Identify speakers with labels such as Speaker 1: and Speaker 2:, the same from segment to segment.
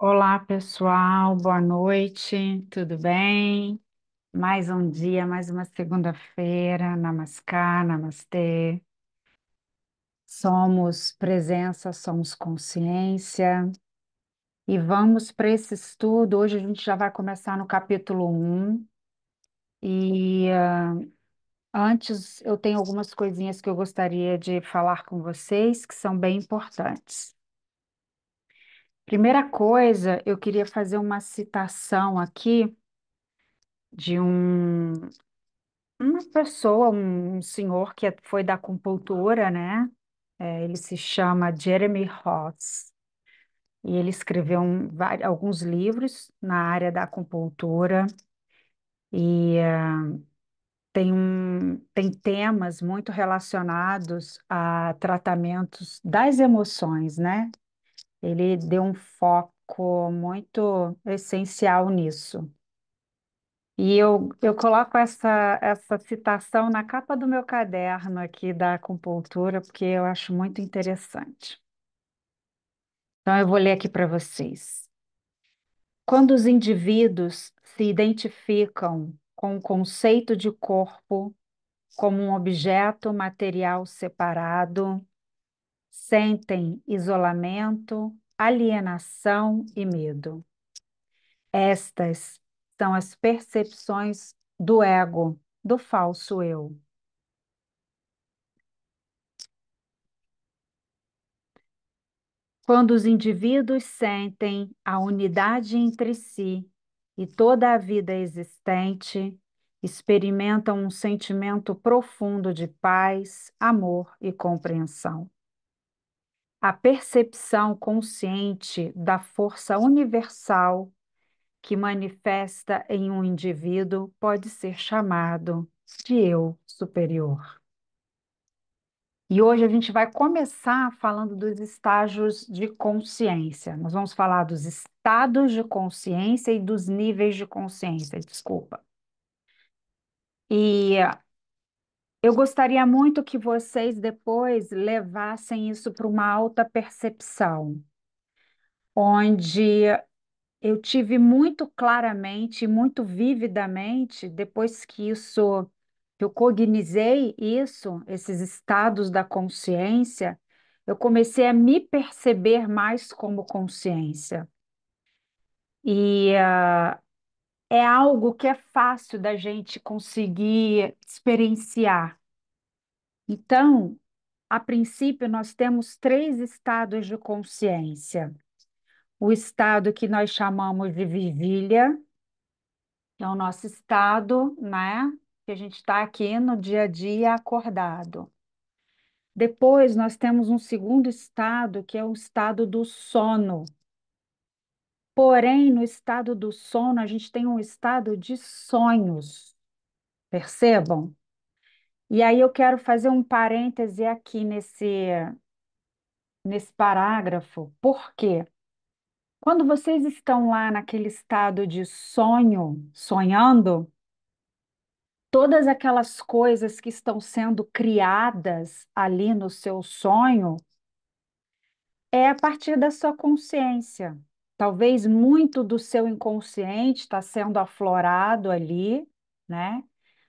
Speaker 1: Olá, pessoal, boa noite, tudo bem? Mais um dia, mais uma segunda-feira, Namaskar, Namastê. Somos presença, somos consciência. E vamos para esse estudo. Hoje a gente já vai começar no capítulo um. E antes eu tenho algumas coisinhas que eu gostaria de falar com vocês que são bem importantes. Primeira coisa, eu queria fazer uma citação aqui de uma pessoa, um senhor que foi da acupuntura, né? Ele se chama Jeremy Ross e ele escreveu alguns livros na área da acupuntura e tem temas muito relacionados a tratamentos das emoções, né? Ele deu um foco muito essencial nisso. E eu coloco essa citação na capa do meu caderno aqui da acupuntura, porque eu acho muito interessante. Então, eu vou ler aqui para vocês. Quando os indivíduos se identificam com o conceito de corpo como um objeto material separado, sentem isolamento, alienação e medo. Estas são as percepções do ego, do falso eu. Quando os indivíduos sentem a unidade entre si e toda a vida existente, experimentam um sentimento profundo de paz, amor e compreensão. A percepção consciente da força universal que manifesta em um indivíduo pode ser chamado de eu superior. E hoje a gente vai começar falando dos estágios de consciência. Nós vamos falar dos estados de consciência e dos níveis de consciência, desculpa. E eu gostaria muito que vocês depois levassem isso para uma alta percepção, onde eu tive muito claramente, muito vividamente, depois que eu cognizei isso, esses estados da consciência, eu comecei a me perceber mais como consciência. E é algo que é fácil da gente conseguir experienciar. Então, a princípio, nós temos três estados de consciência. O estado que nós chamamos de vigília, que é o nosso estado, né? Que a gente está aqui no dia a dia acordado. Depois nós temos um segundo estado, que é o estado do sono. Porém, no estado do sono, a gente tem um estado de sonhos, percebam? E aí eu quero fazer um parêntese aqui nesse parágrafo. Por quê? Quando vocês estão lá naquele estado de sonho, sonhando, todas aquelas coisas que estão sendo criadas ali no seu sonho é a partir da sua consciência. Talvez muito do seu inconsciente está sendo aflorado ali, né?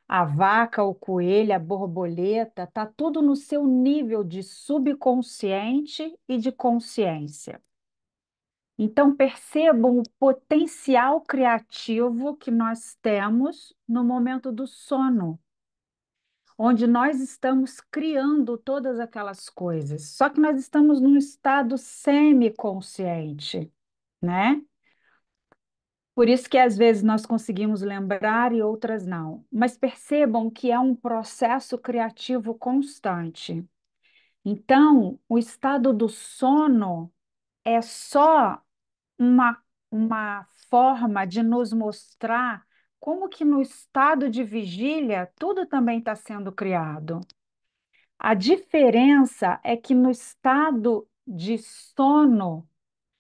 Speaker 1: A vaca, o coelho, a borboleta, está tudo no seu nível de subconsciente e de consciência. Então, percebam o potencial criativo que nós temos no momento do sono, onde nós estamos criando todas aquelas coisas. Só que nós estamos num estado semiconsciente, né? Por isso que às vezes nós conseguimos lembrar e outras não. Mas percebam que é um processo criativo constante. Então, o estado do sono é só uma, uma forma de nos mostrar como que no estado de vigília tudo também está sendo criado. A diferença é que no estado de sono,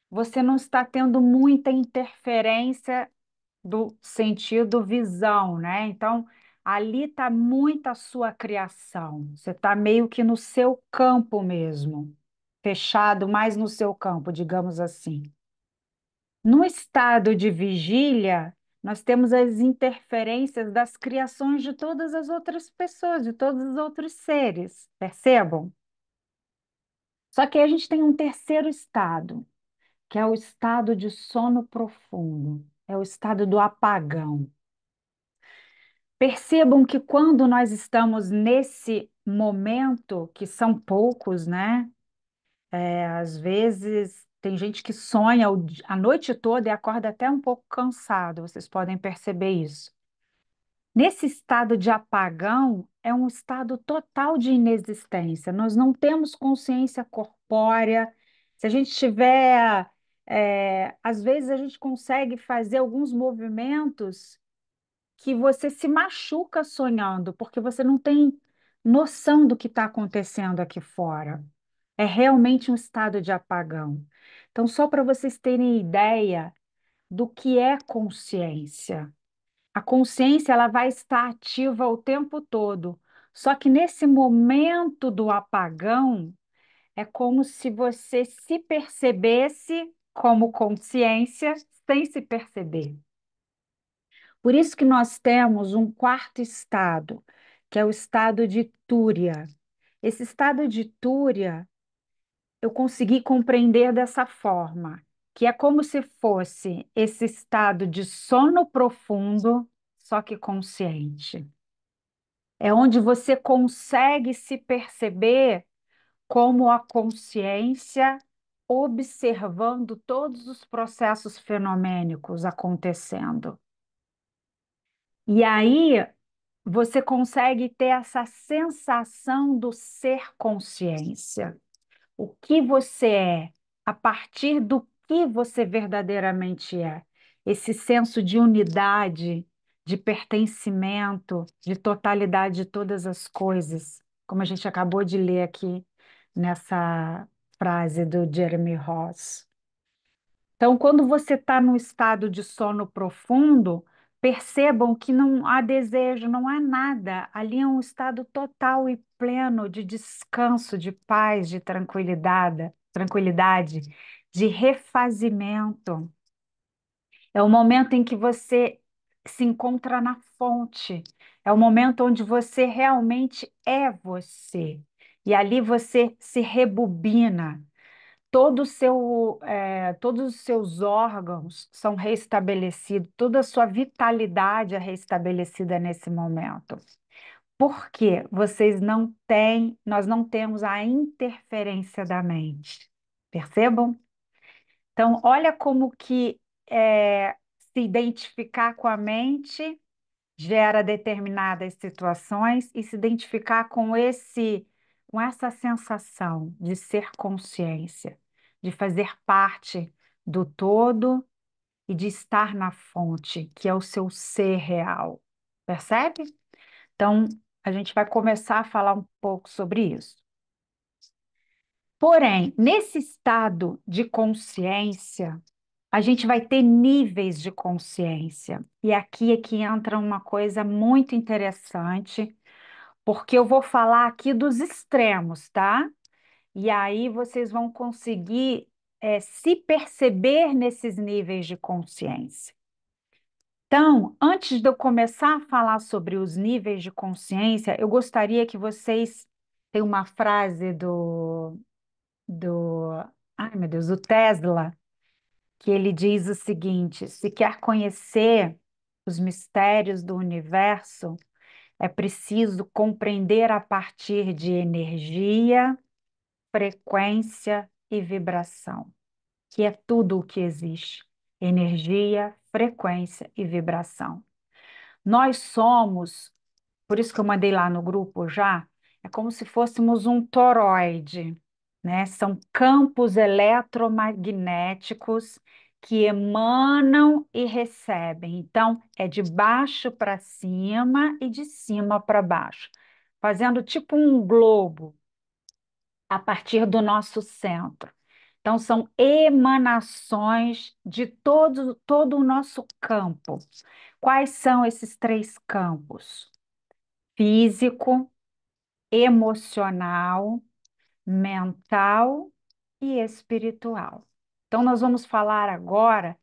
Speaker 1: você não está tendo muita interferência do sentido visão, né? Então, ali está muita a sua criação. Você está meio que no seu campo mesmo, fechado mais no seu campo, digamos assim. No estado de vigília, nós temos as interferências das criações de todas as outras pessoas, de todos os outros seres, percebam? Só que aí a gente tem um terceiro estado, que é o estado de sono profundo, é o estado do apagão. Percebam que quando nós estamos nesse momento, que são poucos, né? Às vezes tem gente que sonha a noite toda e acorda até um pouco cansado, vocês podem perceber isso. Nesse estado de apagão, é um estado total de inexistência. Nós não temos consciência corpórea. Se a gente tiver, às vezes a gente consegue fazer alguns movimentos que você se machuca sonhando, porque você não tem noção do que está acontecendo aqui fora. É realmente um estado de apagão. Então, só para vocês terem ideia do que é consciência. A consciência ela vai estar ativa o tempo todo. Só que nesse momento do apagão, é como se você se percebesse como consciência sem se perceber. Por isso que nós temos um quarto estado, que é o estado de Túria. Esse estado de Túria eu consegui compreender dessa forma, que é como se fosse esse estado de sono profundo, só que consciente. É onde você consegue se perceber como a consciência observando todos os processos fenomênicos acontecendo. E aí você consegue ter essa sensação do ser consciência. O que você é, a partir do que você verdadeiramente é. Esse senso de unidade, de pertencimento, de totalidade de todas as coisas, como a gente acabou de ler aqui nessa frase do Jeremy Ross. Então, quando você está num estado de sono profundo, percebam que não há desejo, não há nada. Ali é um estado total e pleno de descanso, de paz, de tranquilidade, de refazimento. É o momento em que você se encontra na fonte. É o momento onde você realmente é você. E ali você se rebobina todos os seus órgãos são restabelecidos, toda a sua vitalidade é restabelecida nesse momento. Porque nós não temos a interferência da mente. Percebam? Então, olha como que se identificar com a mente gera determinadas situações e se identificar com essa sensação de ser consciência, de fazer parte do todo e de estar na fonte, que é o seu ser real. Percebe? Então, a gente vai começar a falar um pouco sobre isso. Porém, nesse estado de consciência, a gente vai ter níveis de consciência. E aqui é que entra uma coisa muito interessante, porque eu vou falar aqui dos extremos, tá? E aí vocês vão conseguir se perceber nesses níveis de consciência. Então, antes de eu começar a falar sobre os níveis de consciência, eu gostaria que vocês. Tem uma frase do, ai meu Deus, do Tesla que ele diz o seguinte: se quer conhecer os mistérios do universo, é preciso compreender a partir de energia, frequência e vibração, que é tudo o que existe. Energia, frequência e vibração. Nós somos, por isso que eu mandei lá no grupo já, é como se fôssemos um toroide, né? São campos eletromagnéticos que emanam e recebem. Então, é de baixo para cima e de cima para baixo, fazendo tipo um globo a partir do nosso centro. Então, são emanações de todo o nosso campo. Quais são esses três campos? Físico, emocional, mental e espiritual. Então, nós vamos falar agora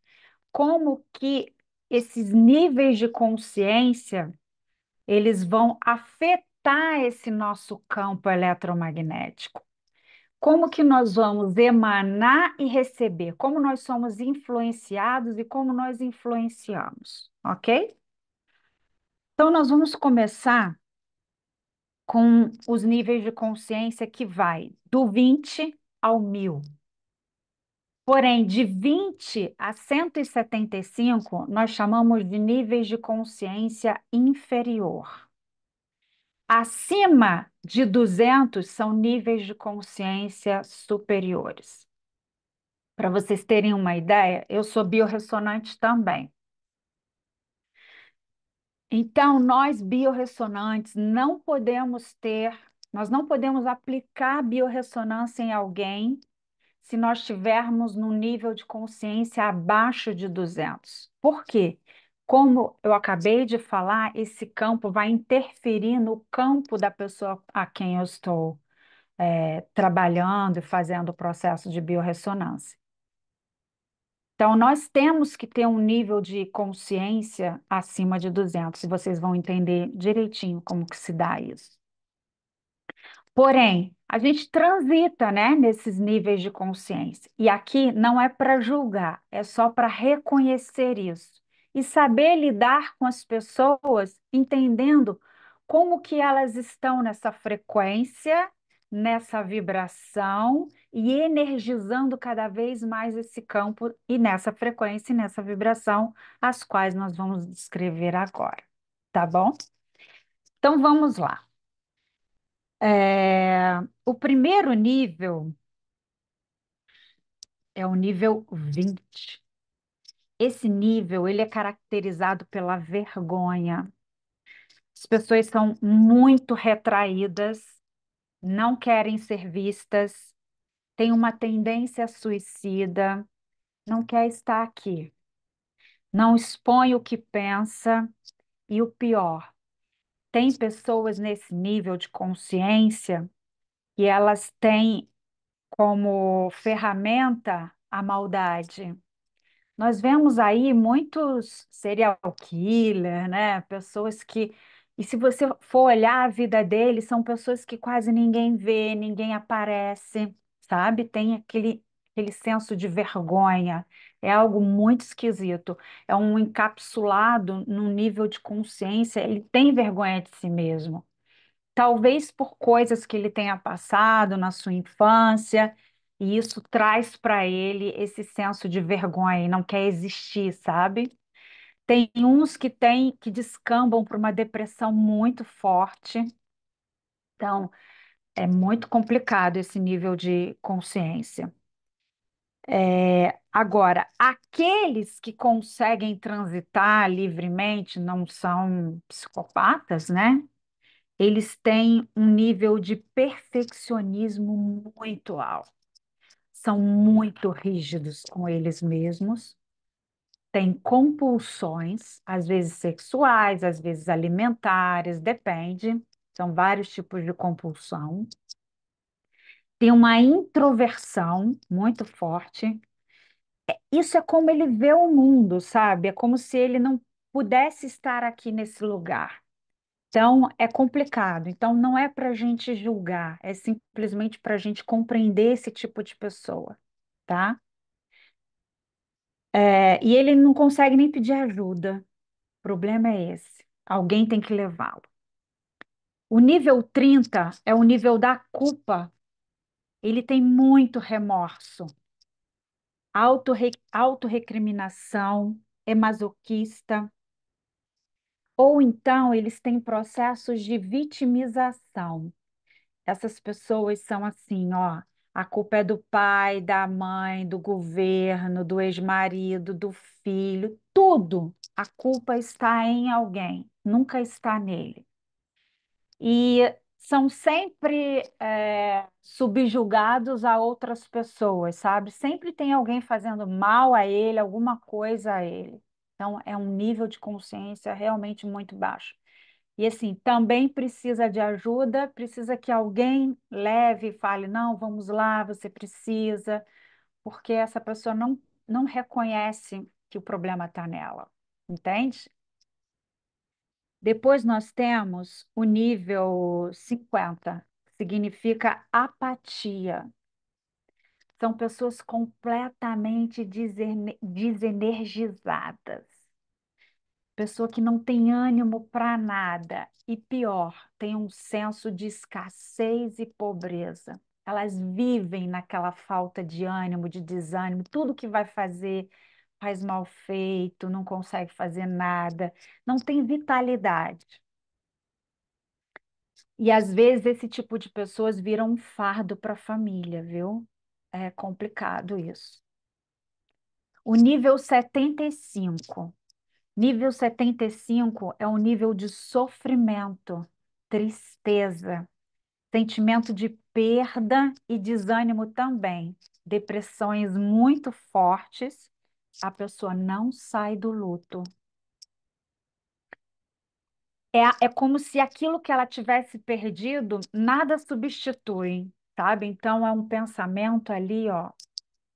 Speaker 1: como que esses níveis de consciência eles vão afetar esse nosso campo eletromagnético. Como que nós vamos emanar e receber? Como nós somos influenciados e como nós influenciamos, ok? Então, nós vamos começar com os níveis de consciência que vai do 20 ao 1000. Porém, de 20 a 175, nós chamamos de níveis de consciência inferior. Acima de 200 são níveis de consciência superiores. Para vocês terem uma ideia, eu sou biorressonante também. Então, nós biorressonantes não podemos ter, nós não podemos aplicar biorressonância em alguém se nós estivermos num nível de consciência abaixo de 200. Por quê? Como eu acabei de falar, esse campo vai interferir no campo da pessoa a quem eu estou trabalhando e fazendo o processo de biorressonância. Então, nós temos que ter um nível de consciência acima de 200, e vocês vão entender direitinho como que se dá isso. Porém, a gente transita, né, nesses níveis de consciência. E aqui não é para julgar, é só para reconhecer isso e saber lidar com as pessoas, entendendo como que elas estão nessa frequência, nessa vibração e energizando cada vez mais esse campo e nessa frequência e nessa vibração, as quais nós vamos descrever agora, tá bom? Então vamos lá. O primeiro nível é o nível 20. Esse nível, ele é caracterizado pela vergonha. As pessoas são muito retraídas, não querem ser vistas, têm uma tendência suicida, não quer estar aqui, não expõe o que pensa e o pior, tem pessoas nesse nível de consciência que elas têm como ferramenta a maldade. Nós vemos aí muitos serial killer, né? Pessoas que. E se você for olhar a vida deles, são pessoas que quase ninguém vê, ninguém aparece, sabe? Tem aquele senso de vergonha. É algo muito esquisito. É um encapsulado num nível de consciência, ele tem vergonha de si mesmo. Talvez por coisas que ele tenha passado na sua infância, e isso traz para ele esse senso de vergonha e não quer existir, sabe? Tem uns que descambam para uma depressão muito forte. Então, é muito complicado esse nível de consciência. Agora, aqueles que conseguem transitar livremente não são psicopatas, né? Eles têm um nível de perfeccionismo muito alto. São muito rígidos com eles mesmos, têm compulsões, às vezes sexuais, às vezes alimentares, depende. São vários tipos de compulsão. Tem uma introversão muito forte. Isso é como ele vê o mundo, sabe? É como se ele não pudesse estar aqui nesse lugar. Então, é complicado. Então, não é para a gente julgar, é simplesmente para a gente compreender esse tipo de pessoa, tá? E ele não consegue nem pedir ajuda. O problema é esse. Alguém tem que levá-lo. O nível 30 é o nível da culpa. Ele tem muito remorso, autorrecriminação, é masoquista, ou então eles têm processos de vitimização. Essas pessoas são assim, ó, a culpa é do pai, da mãe, do governo, do ex-marido, do filho, tudo. A culpa está em alguém, nunca está nele. E são sempre subjugados a outras pessoas, sabe? Sempre tem alguém fazendo mal a ele, alguma coisa a ele. Então, é um nível de consciência realmente muito baixo. E assim, também precisa de ajuda, precisa que alguém leve e fale, não, vamos lá, você precisa, porque essa pessoa não reconhece que o problema está nela, entende? Depois nós temos o nível 50, significa apatia. São pessoas completamente desenergizadas. Pessoa que não tem ânimo para nada. E pior, tem um senso de escassez e pobreza. Elas vivem naquela falta de ânimo, de desânimo. Tudo que vai fazer faz mal feito, não consegue fazer nada, não tem vitalidade. E às vezes esse tipo de pessoas viram um fardo para a família, viu? É complicado isso. O nível 75. Nível 75 é um nível de sofrimento, tristeza, sentimento de perda e desânimo também. Depressões muito fortes, a pessoa não sai do luto. É como se aquilo que ela tivesse perdido, nada substitui, sabe? Então é um pensamento ali, ó,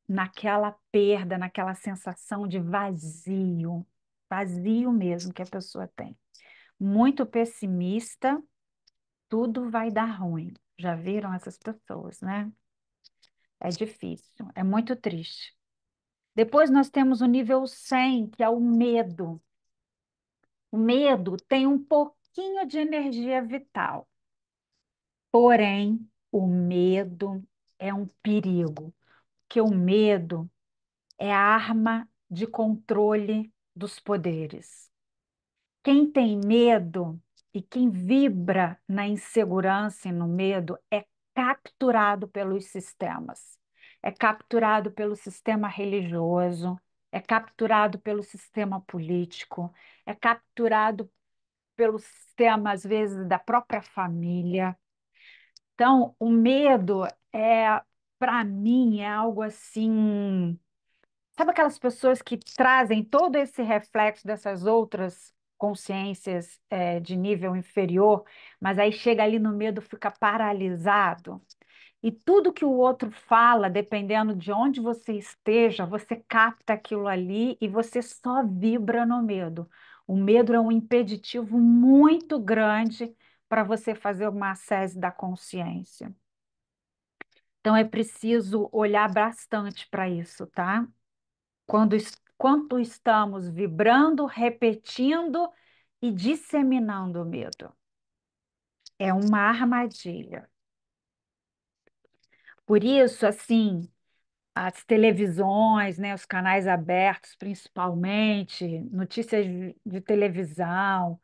Speaker 1: naquela perda, naquela sensação de vazio, vazio mesmo que a pessoa tem. Muito pessimista, tudo vai dar ruim. Já viram essas pessoas, né? É difícil, é muito triste. Depois nós temos o nível 100, que é o medo. O medo tem um pouquinho de energia vital, porém, o medo é um perigo, porque o medo é a arma de controle dos poderes. Quem tem medo e quem vibra na insegurança e no medo é capturado pelos sistemas. É capturado pelo sistema religioso, é capturado pelo sistema político, é capturado pelo sistema, às vezes, da própria família. Então, o medo é, para mim, é algo assim. Sabe aquelas pessoas que trazem todo esse reflexo dessas outras consciências de nível inferior, mas aí chega ali no medo, fica paralisado? E tudo que o outro fala, dependendo de onde você esteja, você capta aquilo ali e você só vibra no medo. O medo é um impeditivo muito grande para você fazer uma ascese da consciência. Então é preciso olhar bastante para isso, tá? Quanto estamos vibrando, repetindo e disseminando o medo. É uma armadilha. Por isso, assim, as televisões, né, os canais abertos, principalmente, notícias de televisão.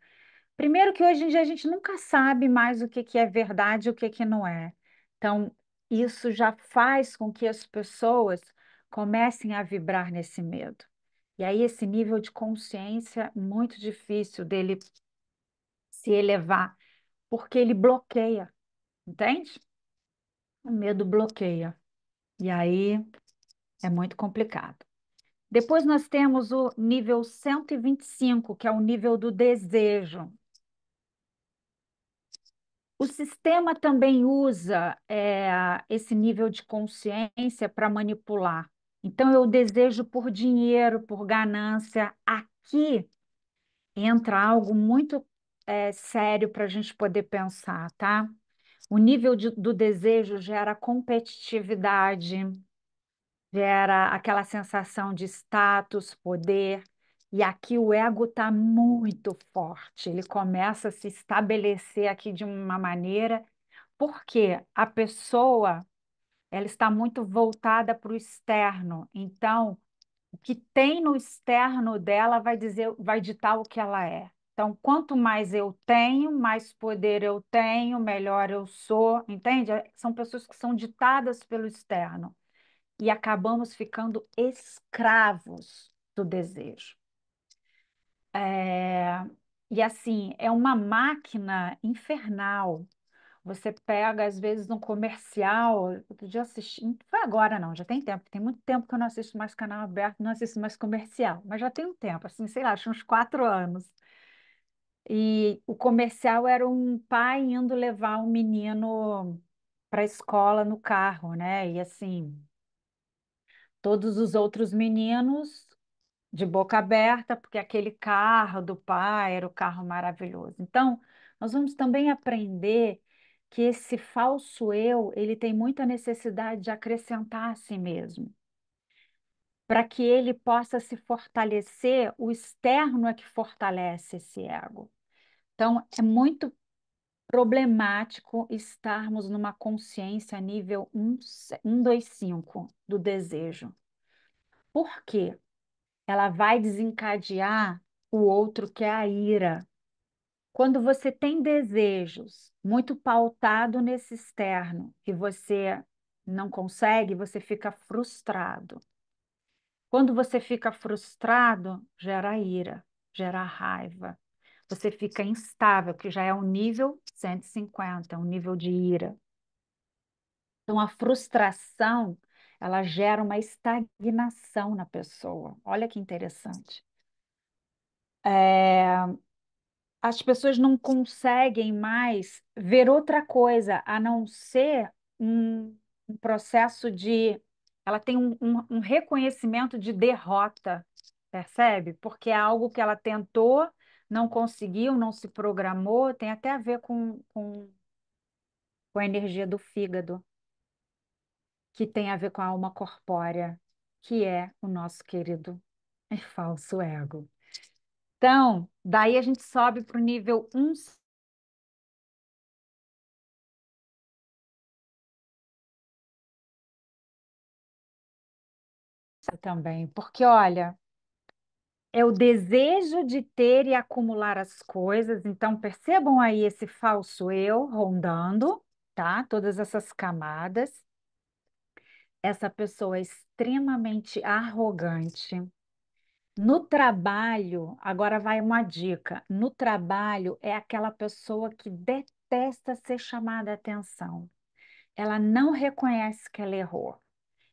Speaker 1: Primeiro que hoje em dia a gente nunca sabe mais o que que é verdade e o que que não é. Então, isso já faz com que as pessoas comecem a vibrar nesse medo. E aí, esse nível de consciência muito difícil dele se elevar, porque ele bloqueia, entende? O medo bloqueia. E aí é muito complicado. Depois nós temos o nível 125, que é o nível do desejo. O sistema também usa esse nível de consciência para manipular. Então, eu desejo por dinheiro, por ganância. Aqui entra algo muito sério para a gente poder pensar, tá? O nível do desejo gera competitividade, gera aquela sensação de status, poder, e aqui o ego está muito forte, ele começa a se estabelecer aqui de uma maneira, porque a pessoa ela está muito voltada para o externo, então o que tem no externo dela vai dizer, vai ditar o que ela é. Então, quanto mais eu tenho, mais poder eu tenho, melhor eu sou, entende? São pessoas que são ditadas pelo externo e acabamos ficando escravos do desejo. É, E assim, é uma máquina infernal. Você pega, às vezes, um comercial. Outro dia eu assisti, não foi agora não, já tem tempo, tem muito tempo que eu não assisto mais canal aberto, não assisto mais comercial, mas já tem um tempo, assim, sei lá, acho uns 4 anos. E o comercial era um pai indo levar um menino para a escola no carro, né? E assim, todos os outros meninos de boca aberta, porque aquele carro do pai era o carro maravilhoso. Então, nós vamos também aprender que esse falso eu, ele tem muita necessidade de acrescentar a si mesmo. Para que ele possa se fortalecer, o externo é que fortalece esse ego. Então, é muito problemático estarmos numa consciência nível 125 do desejo. Por quê? Ela vai desencadear o outro, que é a ira. Quando você tem desejos muito pautado nesse externo e você não consegue, você fica frustrado. Quando você fica frustrado, gera ira, gera raiva. Você fica instável, que já é um nível 150, um nível de ira. Então, a frustração, ela gera uma estagnação na pessoa. Olha que interessante. As pessoas não conseguem mais ver outra coisa a não ser um processo de. Ela tem um reconhecimento de derrota, percebe? Porque é algo que ela tentou, não conseguiu, não se programou, tem até a ver com a energia do fígado, que tem a ver com a alma corpórea, que é o nosso querido e falso ego. Então, daí a gente sobe para o nível um também, porque olha, é o desejo de ter e acumular as coisas. Então, percebam aí esse falso eu rondando, tá? Todas essas camadas. Essa pessoa é extremamente arrogante. No trabalho, agora vai uma dica. No trabalho é aquela pessoa que detesta ser chamada a atenção. Ela não reconhece que ela errou.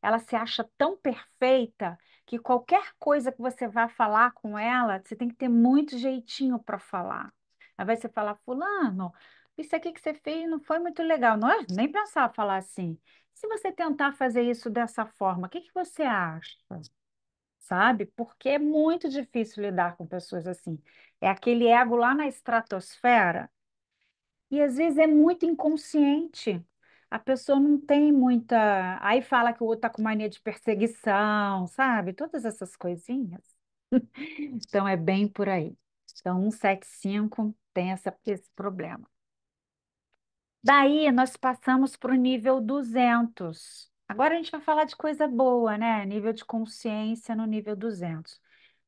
Speaker 1: Ela se acha tão perfeita que qualquer coisa que você vá falar com ela, você tem que ter muito jeitinho para falar. Aí vai você falar, fulano, isso aqui que você fez não foi muito legal. Não é nem pensar falar assim. Se você tentar fazer isso dessa forma, o que que você acha? Sabe? Porque é muito difícil lidar com pessoas assim. É aquele ego lá na estratosfera e às vezes é muito inconsciente. A pessoa não tem muita. Aí fala que o outro está com mania de perseguição, sabe? Todas essas coisinhas. Então é bem por aí. Então, 175 tem esse problema. Daí nós passamos para o nível 200. Agora a gente vai falar de coisa boa, né? Nível de consciência no nível 200.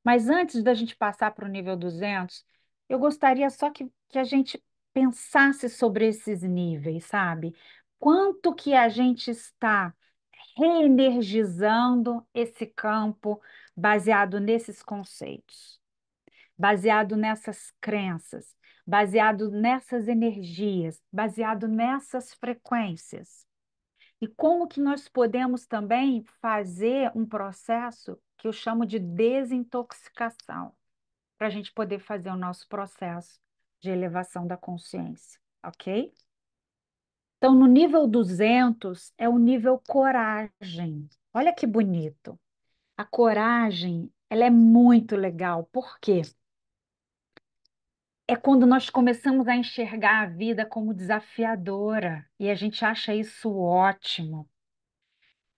Speaker 1: Mas antes da gente passar para o nível 200, eu gostaria só que a gente pensasse sobre esses níveis, sabe? Quanto que a gente está reenergizando esse campo baseado nesses conceitos, baseado nessas crenças, baseado nessas energias, baseado nessas frequências. E como que nós podemos também fazer um processo que eu chamo de desintoxicação, para a gente poder fazer o nosso processo de elevação da consciência, ok? Então, no nível 200 é o nível coragem. Olha que bonito. A coragem, ela é muito legal. Por quê? É quando nós começamos a enxergar a vida como desafiadora e a gente acha isso ótimo.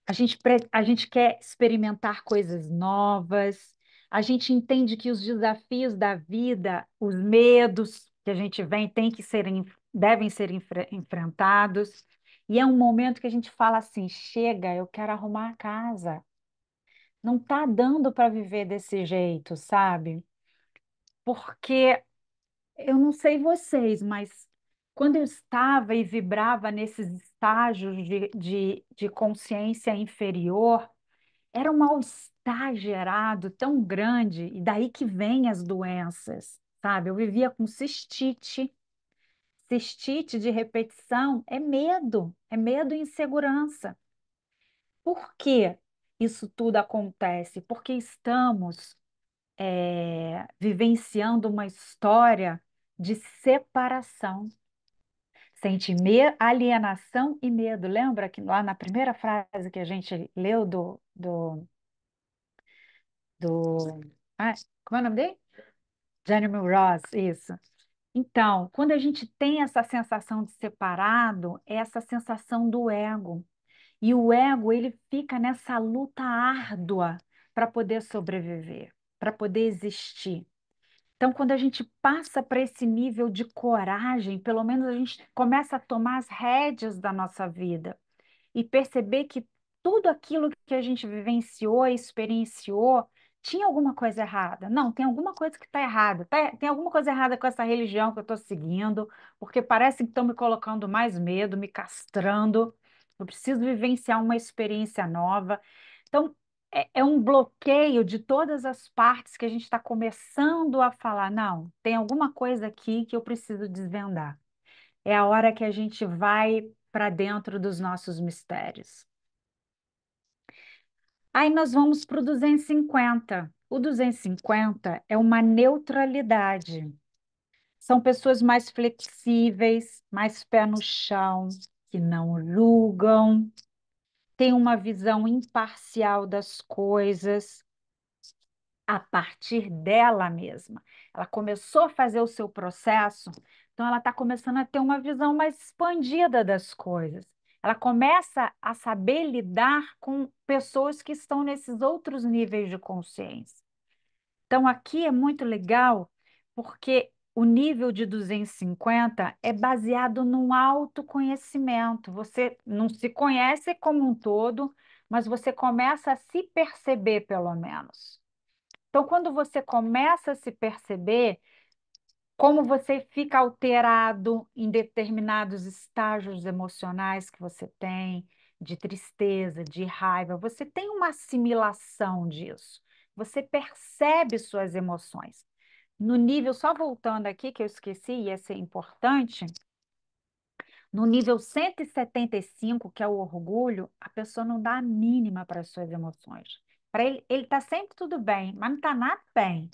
Speaker 1: A gente quer experimentar coisas novas, a gente entende que os desafios da vida, os medos que a gente vem, devem ser enfrentados. E é um momento que a gente fala assim: chega, eu quero arrumar a casa. Não está dando para viver desse jeito, sabe? Porque eu não sei vocês, mas quando eu estava e vibrava nesses estágios de consciência inferior, era um mal-estar gerado tão grande, e daí que vem as doenças, sabe? Eu vivia com cistite. Cistite de repetição é medo e insegurança. Por que isso tudo acontece? Porque estamos vivenciando uma história de separação. Sente alienação e medo. Lembra que lá na primeira frase que a gente leu Ah, como é o nome dele? Jeremy Ross, isso. Então, quando a gente tem essa sensação de separado, é essa sensação do ego. E o ego, ele fica nessa luta árdua para poder sobreviver, para poder existir. Então, quando a gente passa para esse nível de coragem, pelo menos a gente começa a tomar as rédeas da nossa vida e perceber que tudo aquilo que a gente vivenciou, experienciou, tinha alguma coisa errada. Não, tem alguma coisa que está errada. Tem alguma coisa errada com essa religião que eu estou seguindo, porque parece que estão me colocando mais medo, me castrando. Eu preciso vivenciar uma experiência nova. Então, é um bloqueio de todas as partes que a gente está começando a falar. Não, tem alguma coisa aqui que eu preciso desvendar. É a hora que a gente vai para dentro dos nossos mistérios. Aí nós vamos para o 250. O 250 é uma neutralidade. São pessoas mais flexíveis, mais pé no chão, que não julgam, têm uma visão imparcial das coisas a partir dela mesma. Ela começou a fazer o seu processo, então ela está começando a ter uma visão mais expandida das coisas. Ela começa a saber lidar com pessoas que estão nesses outros níveis de consciência. Então, aqui é muito legal, porque o nível de 250 é baseado num autoconhecimento. Você não se conhece como um todo, mas você começa a se perceber, pelo menos. Então, quando você começa a se perceber, como você fica alterado em determinados estágios emocionais que você tem, de tristeza, de raiva, você tem uma assimilação disso. Você percebe suas emoções. No nível, só voltando aqui, que eu esqueci, e esse é importante, no nível 175, que é o orgulho, a pessoa não dá a mínima para as suas emoções. Para ele está sempre tudo bem, mas não está nada bem,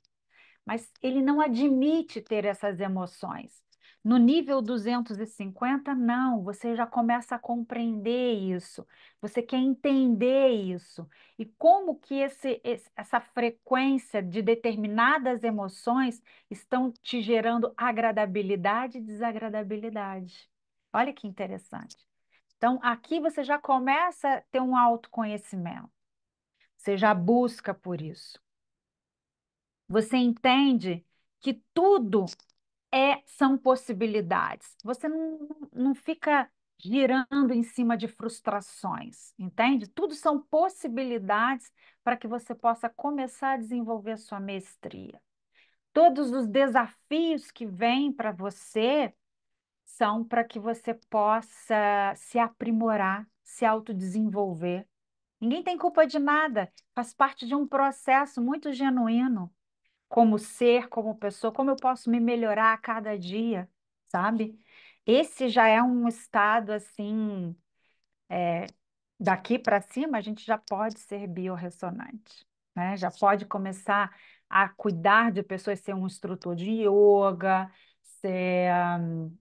Speaker 1: mas ele não admite ter essas emoções. No nível 250, não, você já começa a compreender isso, você quer entender isso. E como que essa frequência de determinadas emoções estão te gerando agradabilidade e desagradabilidade. Olha que interessante. Então, aqui você já começa a ter um autoconhecimento, você já busca por isso. Você entende que tudo são possibilidades. Você não fica girando em cima de frustrações, entende? Tudo são possibilidades para que você possa começar a desenvolver a sua mestria. Todos os desafios que vêm para você são para que você possa se aprimorar, se autodesenvolver. Ninguém tem culpa de nada, faz parte de um processo muito genuíno como ser, como pessoa, como eu posso me melhorar a cada dia, sabe? Esse já é um estado assim, daqui para cima a gente já pode ser biorressonante, né? Já pode começar a cuidar de pessoas, ser um instrutor de yoga, ser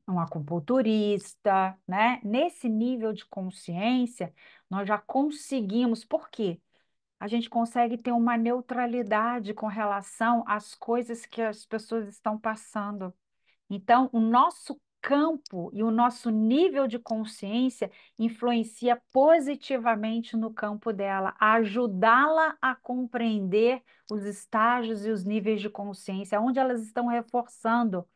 Speaker 1: um acupunturista, né? Nesse nível de consciência, nós já conseguimos, por quê? A gente consegue ter uma neutralidade com relação às coisas que as pessoas estão passando. Então, o nosso campo e o nosso nível de consciência influencia positivamente no campo dela, a ajudá-la a compreender os estágios e os níveis de consciência, onde elas estão reforçando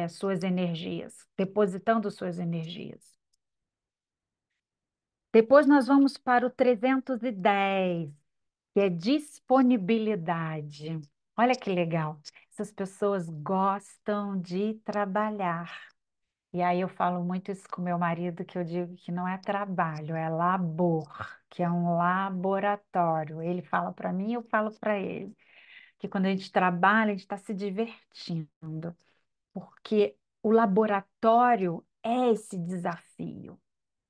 Speaker 1: suas energias, depositando suas energias. Depois nós vamos para o 310, que é disponibilidade. Olha que legal. Essas pessoas gostam de trabalhar. E aí eu falo muito isso com meu marido, que eu digo que não é trabalho, é labor, que é um laboratório. Ele fala para mim, eu falo para ele, que quando a gente trabalha, a gente está se divertindo, porque o laboratório é esse desafio.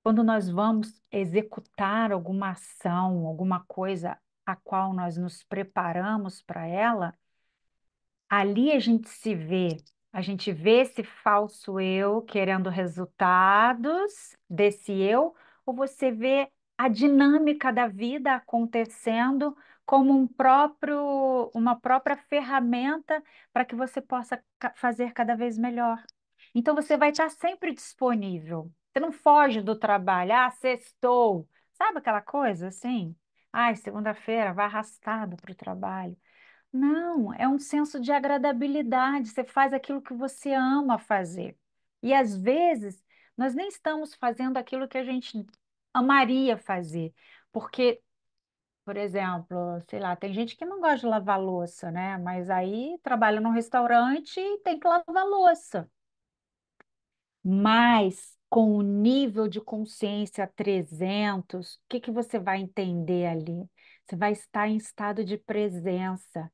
Speaker 1: Quando nós vamos executar alguma ação, alguma coisa a qual nós nos preparamos para ela, ali a gente vê esse falso eu querendo resultados desse eu, ou você vê a dinâmica da vida acontecendo como uma própria ferramenta para que você possa fazer cada vez melhor. Então, você vai estar sempre disponível. Você não foge do trabalho. Ah, sextou. Sabe aquela coisa assim? Ai, segunda-feira, vai arrastado para o trabalho. Não, é um senso de agradabilidade. Você faz aquilo que você ama fazer. E às vezes, nós nem estamos fazendo aquilo que a gente amaria fazer. Porque, por exemplo, sei lá, tem gente que não gosta de lavar louça, né? Mas aí trabalha num restaurante e tem que lavar louça. Mas com o nível de consciência 300, o que que você vai entender ali? Você vai estar em estado de presença.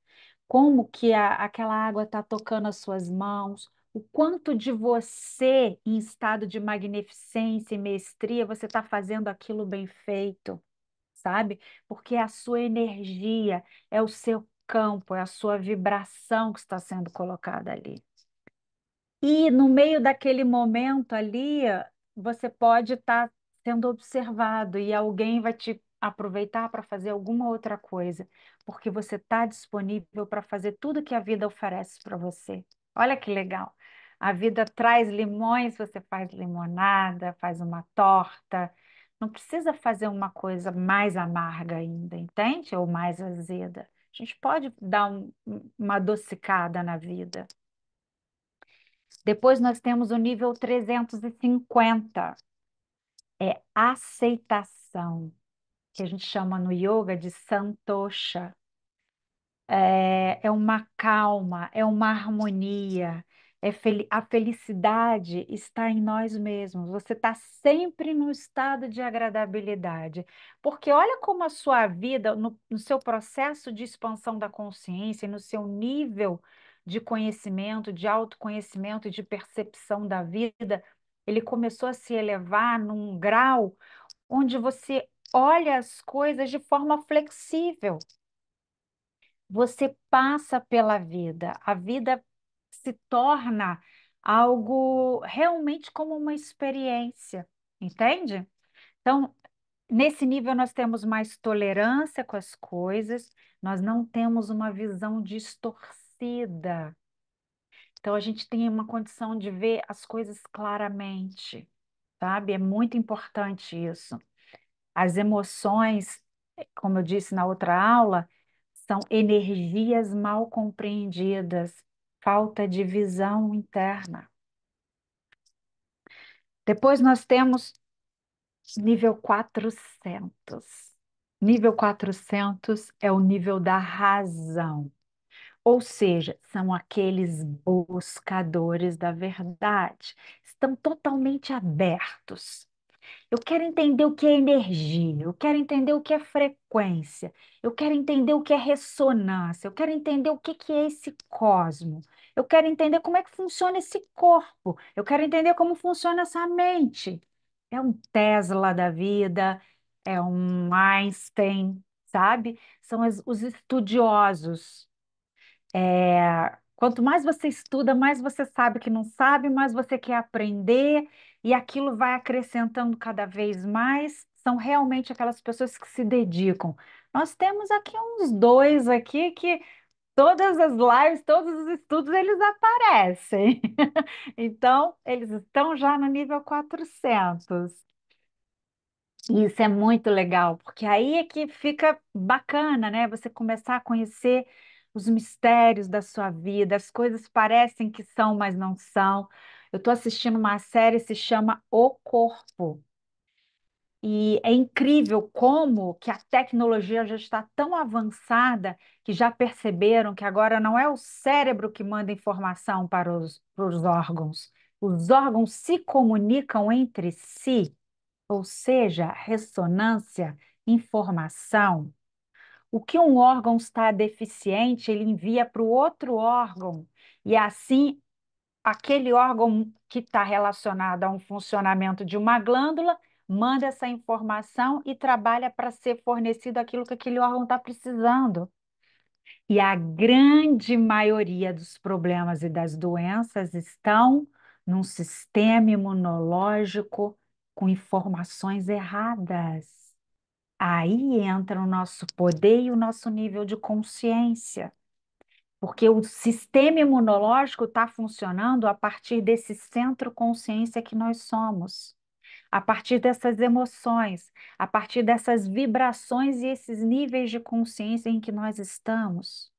Speaker 1: Como que aquela água está tocando as suas mãos? O quanto de você, em estado de magnificência e mestria, você está fazendo aquilo bem feito, sabe? Porque é a sua energia, é o seu campo, é a sua vibração que está sendo colocada ali. E no meio daquele momento ali, você pode estar sendo observado e alguém vai te aproveitar para fazer alguma outra coisa, porque você está disponível para fazer tudo que a vida oferece para você. Olha que legal. A vida traz limões, você faz limonada, faz uma torta. Não precisa fazer uma coisa mais amarga ainda, entende? Ou mais azeda. A gente pode dar uma adocicada na vida. Depois nós temos o nível 350, é aceitação, que a gente chama no yoga de santosha. É uma calma, é uma harmonia, a felicidade está em nós mesmos. Você está sempre no estado de agradabilidade, porque olha como a sua vida, no seu processo de expansão da consciência, e no seu nível de conhecimento, de autoconhecimento e de percepção da vida, ele começou a se elevar num grau onde você olha as coisas de forma flexível. Você passa pela vida, a vida se torna algo realmente como uma experiência, entende? Então, nesse nível, nós temos mais tolerância com as coisas, nós não temos uma visão distorcida. Então, a gente tem uma condição de ver as coisas claramente, sabe? É muito importante isso. As emoções, como eu disse na outra aula, são energias mal compreendidas, falta de visão interna. Depois nós temos nível 400. Nível 400 é o nível da razão, ou seja, são aqueles buscadores da verdade, estão totalmente abertos. Eu quero entender o que é energia, eu quero entender o que é frequência, eu quero entender o que é ressonância, eu quero entender o que que é esse cosmo, eu quero entender como é que funciona esse corpo, eu quero entender como funciona essa mente. É um Tesla da vida, é um Einstein, sabe? São os estudiosos. Quanto mais você estuda, mais você sabe que não sabe, mais você quer aprender, e aquilo vai acrescentando cada vez mais. São realmente aquelas pessoas que se dedicam. Nós temos aqui uns dois aqui que todas as lives, todos os estudos, eles aparecem. Então, eles estão já no nível 400. E isso é muito legal, porque aí é que fica bacana, né? Você começar a conhecer os mistérios da sua vida, as coisas parecem que são, mas não são. Eu estou assistindo uma série que se chama O Corpo. E é incrível como que a tecnologia já está tão avançada que já perceberam que agora não é o cérebro que manda informação para os órgãos. Os órgãos se comunicam entre si, ou seja, ressonância, informação. O que um órgão está deficiente, ele envia para o outro órgão, e assim, aquele órgão que está relacionado a um funcionamento de uma glândula manda essa informação e trabalha para ser fornecido aquilo que aquele órgão está precisando. E a grande maioria dos problemas e das doenças estão num sistema imunológico com informações erradas. Aí entra o nosso poder e o nosso nível de consciência, porque o sistema imunológico está funcionando a partir desse centro consciência que nós somos, a partir dessas emoções, a partir dessas vibrações e esses níveis de consciência em que nós estamos.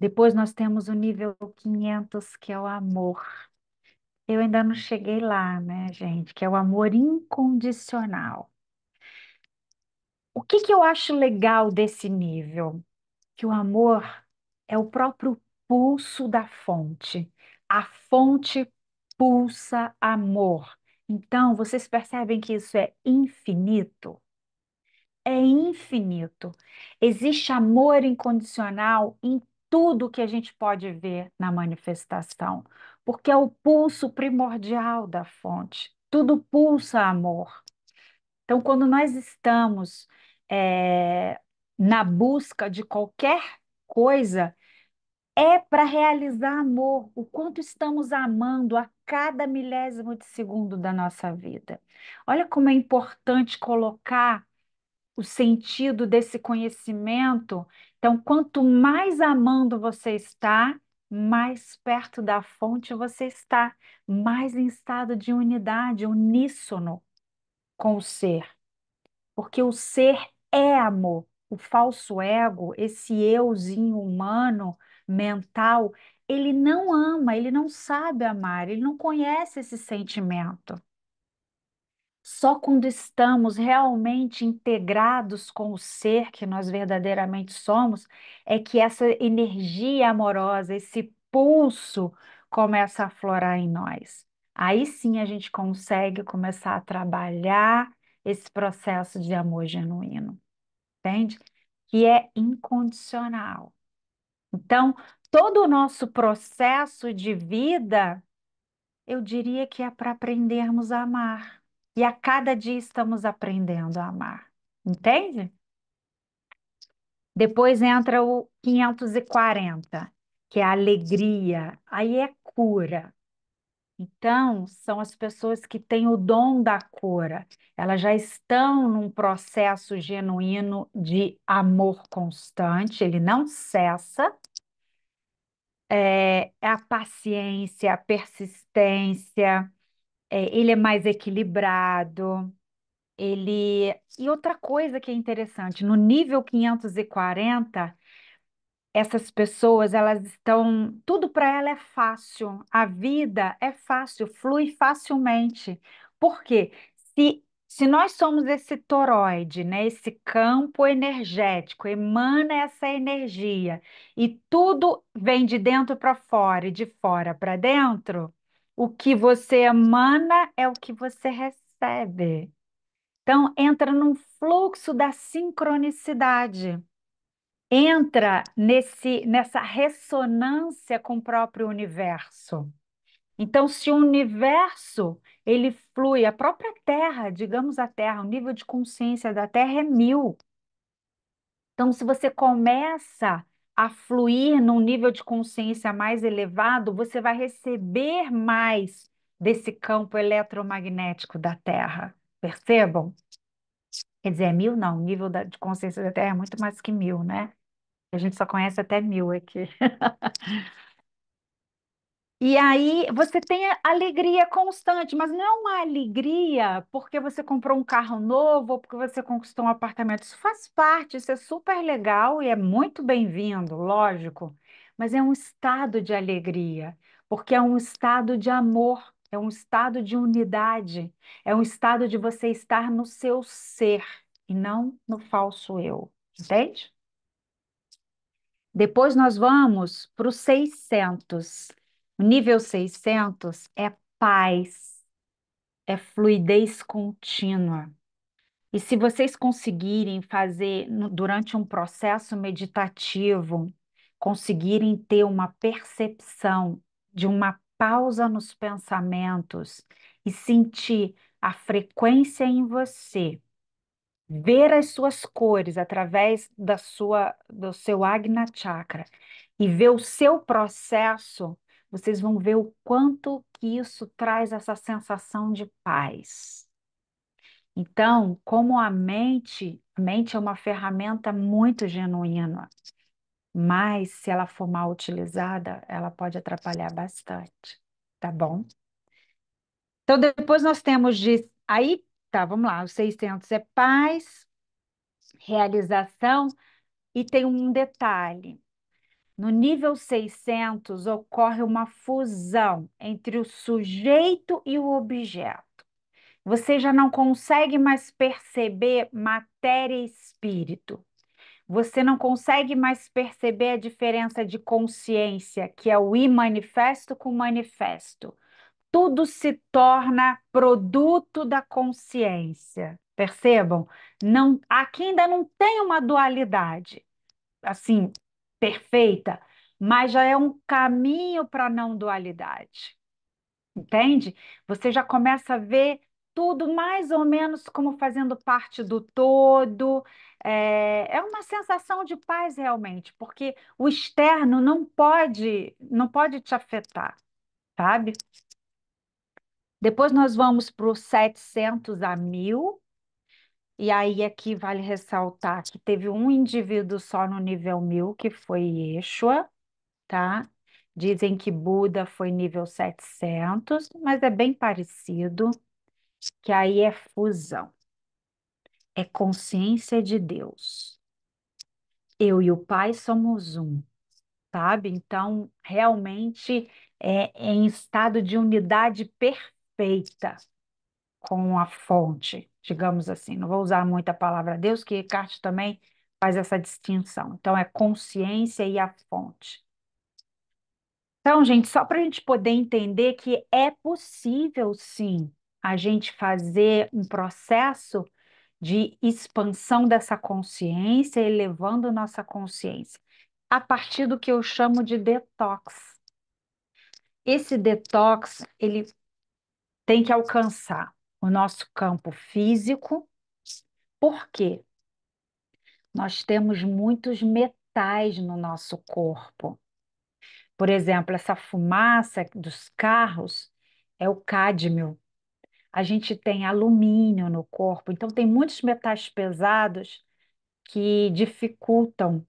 Speaker 1: Depois nós temos o nível 500, que é o amor. Eu ainda não cheguei lá, né, gente? Que é o amor incondicional. O que que eu acho legal desse nível? Que o amor é o próprio pulso da fonte. A fonte pulsa amor. Então, vocês percebem que isso é infinito? É infinito. Existe amor incondicional em tudo que a gente pode ver na manifestação, porque é o pulso primordial da fonte. Tudo pulsa amor. Então, quando nós estamos eh, na busca de qualquer coisa, é para realizar amor, o quanto estamos amando a cada milésimo de segundo da nossa vida. Olha como é importante colocar o sentido desse conhecimento. Então, quanto mais amando você está, mais perto da fonte você está, mais em estado de unidade, uníssono com o ser, porque o ser é amor. O falso ego, esse euzinho humano, mental, ele não ama, ele não sabe amar, ele não conhece esse sentimento. Só quando estamos realmente integrados com o ser que nós verdadeiramente somos, é que essa energia amorosa, esse pulso começa a aflorar em nós. Aí sim a gente consegue começar a trabalhar esse processo de amor genuíno, entende? Que é incondicional. Então, todo o nosso processo de vida eu diria que é para aprendermos a amar. E a cada dia estamos aprendendo a amar. Entende? Depois entra o 540, que é a alegria. Aí é cura. Então, são as pessoas que têm o dom da cura. Elas já estão num processo genuíno de amor constante, ele não cessa. É a paciência, a persistência, ele é mais equilibrado. E outra coisa que é interessante, no nível 540, essas pessoas, elas estão, tudo para ela é fácil, a vida é fácil, flui facilmente. Por quê? Se nós somos esse toroide, né, esse campo energético, emana essa energia e tudo vem de dentro para fora e de fora para dentro, o que você emana é o que você recebe. Então, entra num fluxo da sincronicidade, entra nessa ressonância com o próprio universo. Então, se o universo ele flui, a própria Terra, digamos a Terra, o nível de consciência da Terra é 1000. Então, se você começa a fluir num nível de consciência mais elevado, você vai receber mais desse campo eletromagnético da Terra. Percebam? Quer dizer, é 1000 não, o nível de consciência da Terra é muito mais que 1000, né? A gente só conhece até 1000 aqui. E aí você tem a alegria constante, mas não é uma alegria porque você comprou um carro novo ou porque você conquistou um apartamento. Isso faz parte, isso é super legal e é muito bem-vindo, lógico. Mas é um estado de alegria, porque é um estado de amor, é um estado de unidade, é um estado de você estar no seu ser e não no falso eu, entende? Depois nós vamos para o 600. O nível 600 é paz, é fluidez contínua. E se vocês conseguirem fazer durante um processo meditativo, conseguirem ter uma percepção de uma pausa nos pensamentos e sentir a frequência em você, ver as suas cores através do seu Agna Chakra e ver o seu processo, vocês vão ver o quanto que isso traz essa sensação de paz. Então, como a mente é uma ferramenta muito genuína, mas se ela for mal utilizada, ela pode atrapalhar bastante, tá bom? Então, depois nós temos de. Aí, tá, vamos lá. Os 600 é paz, realização, e tem um detalhe. No nível 600 ocorre uma fusão entre o sujeito e o objeto. Você já não consegue mais perceber matéria e espírito. Você não consegue mais perceber a diferença de consciência, que é o imanifesto com o manifesto. Tudo se torna produto da consciência. Percebam? Não, aqui ainda não tem uma dualidade assim perfeita, mas já é um caminho para a não dualidade. Entende? Você já começa a ver tudo mais ou menos como fazendo parte do todo. É uma sensação de paz realmente, porque o externo não pode te afetar, sabe? Depois nós vamos para os 700 a 1000, e aí aqui vale ressaltar que teve um indivíduo só no nível 1000, que foi Yeshua, tá? Dizem que Buda foi nível 700, mas é bem parecido, que aí é fusão, é consciência de Deus. Eu e o Pai somos um, sabe? Então, realmente é em estado de unidade perfeita com a fonte, digamos assim. Não vou usar muito a palavra Deus, que Eckhart também faz essa distinção. Então, é consciência e a fonte. Então, gente, só para a gente poder entender que é possível, sim, a gente fazer um processo de expansão dessa consciência, elevando nossa consciência, a partir do que eu chamo de detox. Esse detox, ele tem que alcançar o nosso campo físico. Por quê? Nós temos muitos metais no nosso corpo. Por exemplo, essa fumaça dos carros é o cádmio. A gente tem alumínio no corpo, então tem muitos metais pesados que dificultam,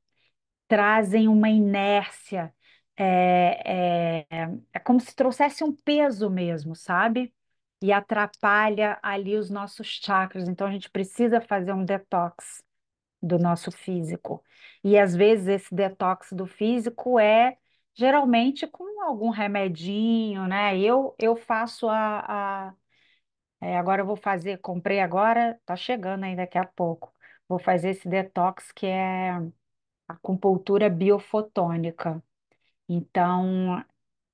Speaker 1: trazem uma inércia. É como se trouxesse um peso mesmo, sabe? E atrapalha ali os nossos chakras. Então a gente precisa fazer um detox do nosso físico. E às vezes esse detox do físico é geralmente com algum remedinho, né? Eu faço agora eu vou fazer, comprei agora, tá chegando aí daqui a pouco. Vou fazer esse detox que é acupuntura biofotônica. Então,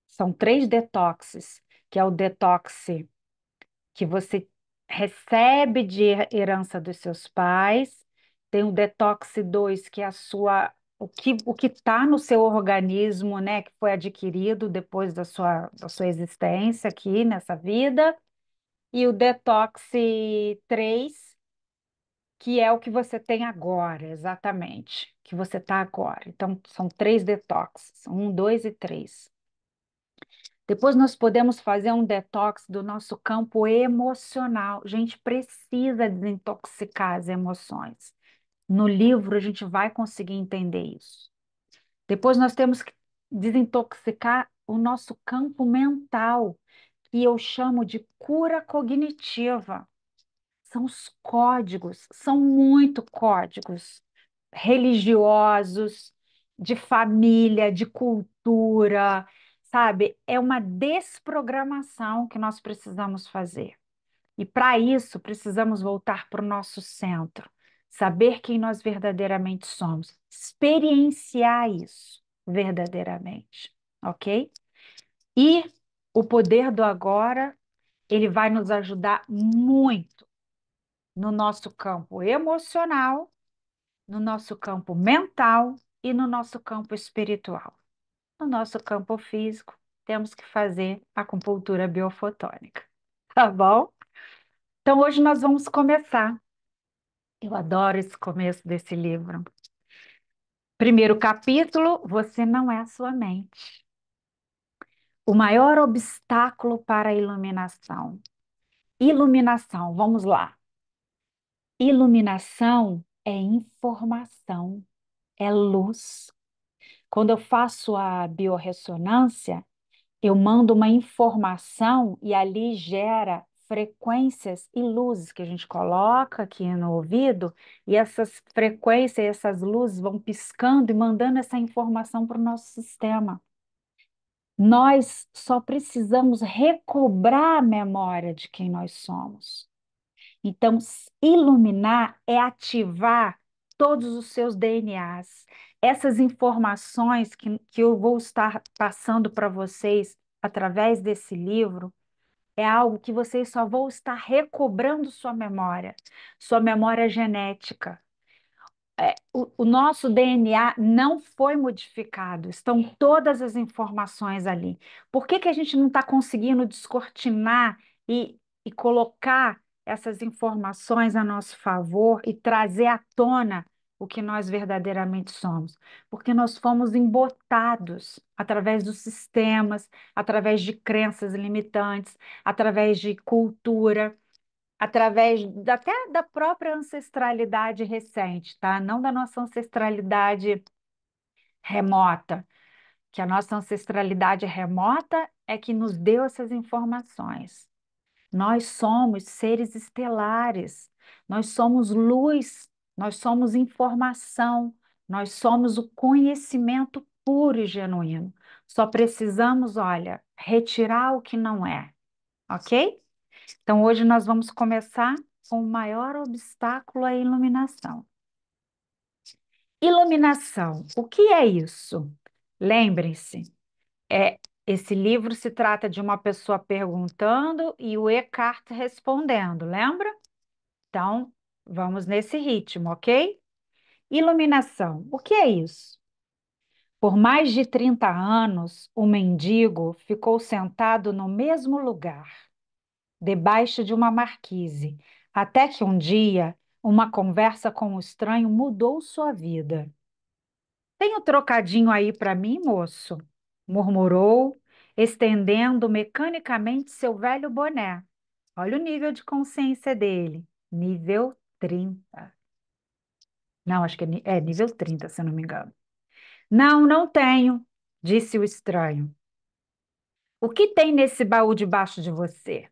Speaker 1: são 3 detoxes, que é o detox que você recebe de herança dos seus pais, tem o detox 2, que é o que está no seu organismo, né, que foi adquirido depois da sua existência aqui nessa vida, e o detox 3, que é o que você tem agora, exatamente, que você está agora. Então, são 3 detoxes, 1, 2 e 3. Depois nós podemos fazer um detox do nosso campo emocional. A gente precisa desintoxicar as emoções. No livro a gente vai conseguir entender isso. Depois nós temos que desintoxicar o nosso campo mental, que eu chamo de cura cognitiva. São os códigos, são muito códigos religiosos, de família, de cultura, sabe? É uma desprogramação que nós precisamos fazer. E para isso, precisamos voltar para o nosso centro, saber quem nós verdadeiramente somos, experienciar isso verdadeiramente, ok? E o poder do agora, ele vai nos ajudar muito no nosso campo emocional, no nosso campo mental e no nosso campo espiritual. No nosso campo físico, temos que fazer acupuntura biofotônica, tá bom? Então, hoje nós vamos começar. Eu adoro esse começo desse livro. Primeiro capítulo: Você não é a sua mente. O maior obstáculo para a iluminação. Iluminação, vamos lá. Iluminação é informação, é luz. Quando eu faço a biorressonância, eu mando uma informação e ali gera frequências e luzes que a gente coloca aqui no ouvido, e essas frequências e essas luzes vão piscando e mandando essa informação para o nosso sistema. Nós só precisamos recobrar a memória de quem nós somos. Então, iluminar é ativar todos os seus DNAs. Essas informações que eu vou estar passando para vocês através desse livro é algo que vocês só vão estar recobrando sua memória genética. O nosso DNA não foi modificado, estão todas as informações ali. Por que que a gente não está conseguindo descortinar e colocar essas informações a nosso favor e trazer à tona o que nós verdadeiramente somos? Porque nós fomos embotados através dos sistemas, através de crenças limitantes, através de cultura, através até da própria ancestralidade recente, tá? Não da nossa ancestralidade remota, que a nossa ancestralidade remota é que nos deu essas informações. Nós somos seres estelares, nós somos luz, nós somos informação, nós somos o conhecimento puro e genuíno. Só precisamos, olha, retirar o que não é, ok? Então, hoje nós vamos começar com o maior obstáculo à iluminação. Iluminação, o que é isso? Lembrem-se, esse livro se trata de uma pessoa perguntando e o Eckhart respondendo, lembra? Então, vamos nesse ritmo, ok? Iluminação, o que é isso? Por mais de 30 anos, o mendigo ficou sentado no mesmo lugar, debaixo de uma marquise, até que um dia uma conversa com o estranho mudou sua vida. Tem um trocadinho aí para mim, moço? Murmurou, estendendo mecanicamente seu velho boné. Olha o nível de consciência dele. Nível 30. Não, acho que é nível 30, se eu não me engano. Não, não tenho, disse o estranho. O que tem nesse baú debaixo de você?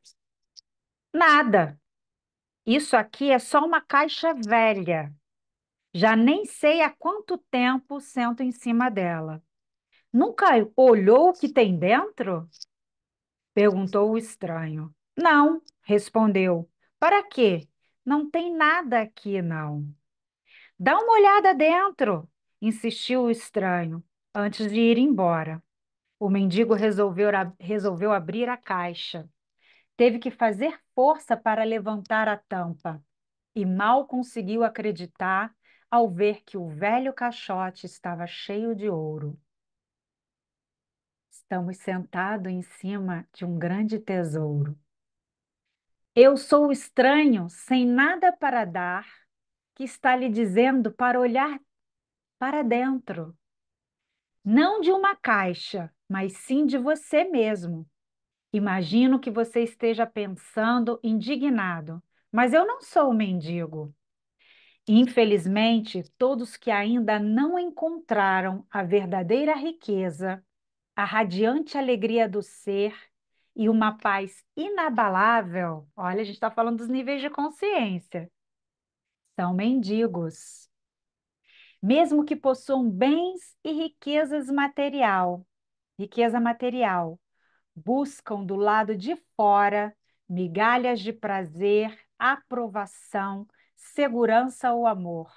Speaker 1: Nada. Isso aqui é só uma caixa velha. Já nem sei há quanto tempo sento em cima dela. Nunca olhou o que tem dentro? Perguntou o estranho. Não, respondeu. Para quê? Não tem nada aqui, não. Dá uma olhada dentro, insistiu o estranho, antes de ir embora. O mendigo resolveu abrir a caixa. Teve que fazer força para levantar a tampa e mal conseguiu acreditar ao ver que o velho caixote estava cheio de ouro. Estamos sentados em cima de um grande tesouro. Eu sou o estranho, sem nada para dar, que está lhe dizendo para olhar para dentro. Não de uma caixa, mas sim de você mesmo. Imagino que você esteja pensando indignado, mas eu não sou um mendigo. Infelizmente, todos que ainda não encontraram a verdadeira riqueza, a radiante alegria do ser e uma paz inabalável, olha, a gente está falando dos níveis de consciência, são mendigos. Mesmo que possuam bens e riqueza material, buscam do lado de fora migalhas de prazer, aprovação, segurança ou amor.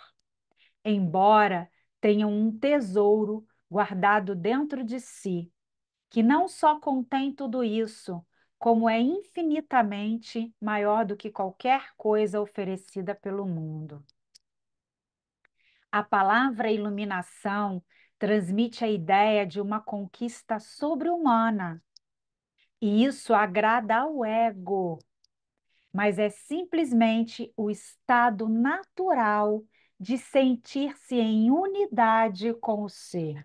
Speaker 1: Embora tenham um tesouro guardado dentro de si, que não só contém tudo isso, como é infinitamente maior do que qualquer coisa oferecida pelo mundo. A palavra iluminação transmite a ideia de uma conquista sobre-humana, e isso agrada ao ego, mas é simplesmente o estado natural de sentir-se em unidade com o ser.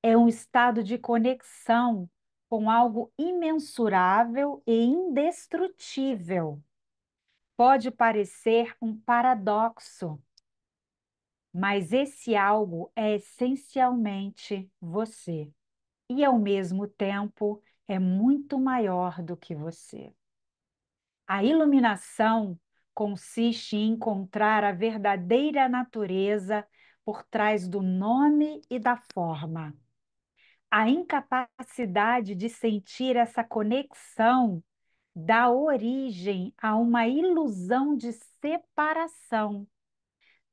Speaker 1: É um estado de conexão com algo imensurável e indestrutível. pode parecer um paradoxo, mas esse algo é essencialmente você e, ao mesmo tempo, é muito maior do que você. A iluminação consiste em encontrar a verdadeira natureza por trás do nome e da forma. A incapacidade de sentir essa conexão dá origem a uma ilusão de separação,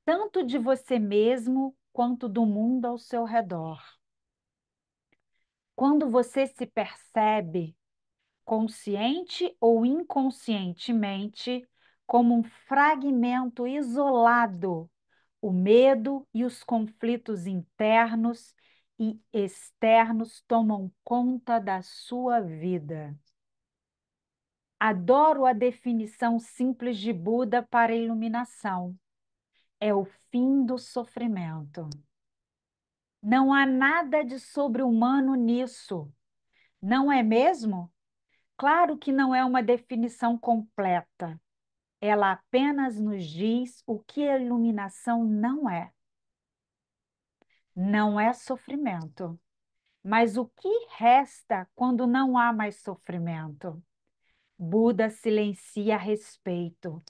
Speaker 1: tanto de você mesmo quanto do mundo ao seu redor. Quando você se percebe, consciente ou inconscientemente, como um fragmento isolado, o medo e os conflitos internos e externos tomam conta da sua vida. Adoro a definição simples de Buda para a iluminação. É o fim do sofrimento. Não há nada de sobre-humano nisso, não é mesmo? Claro que não é uma definição completa. Ela apenas nos diz o que a iluminação não é. Não é sofrimento. Mas o que resta quando não há mais sofrimento? Buda silencia a respeito.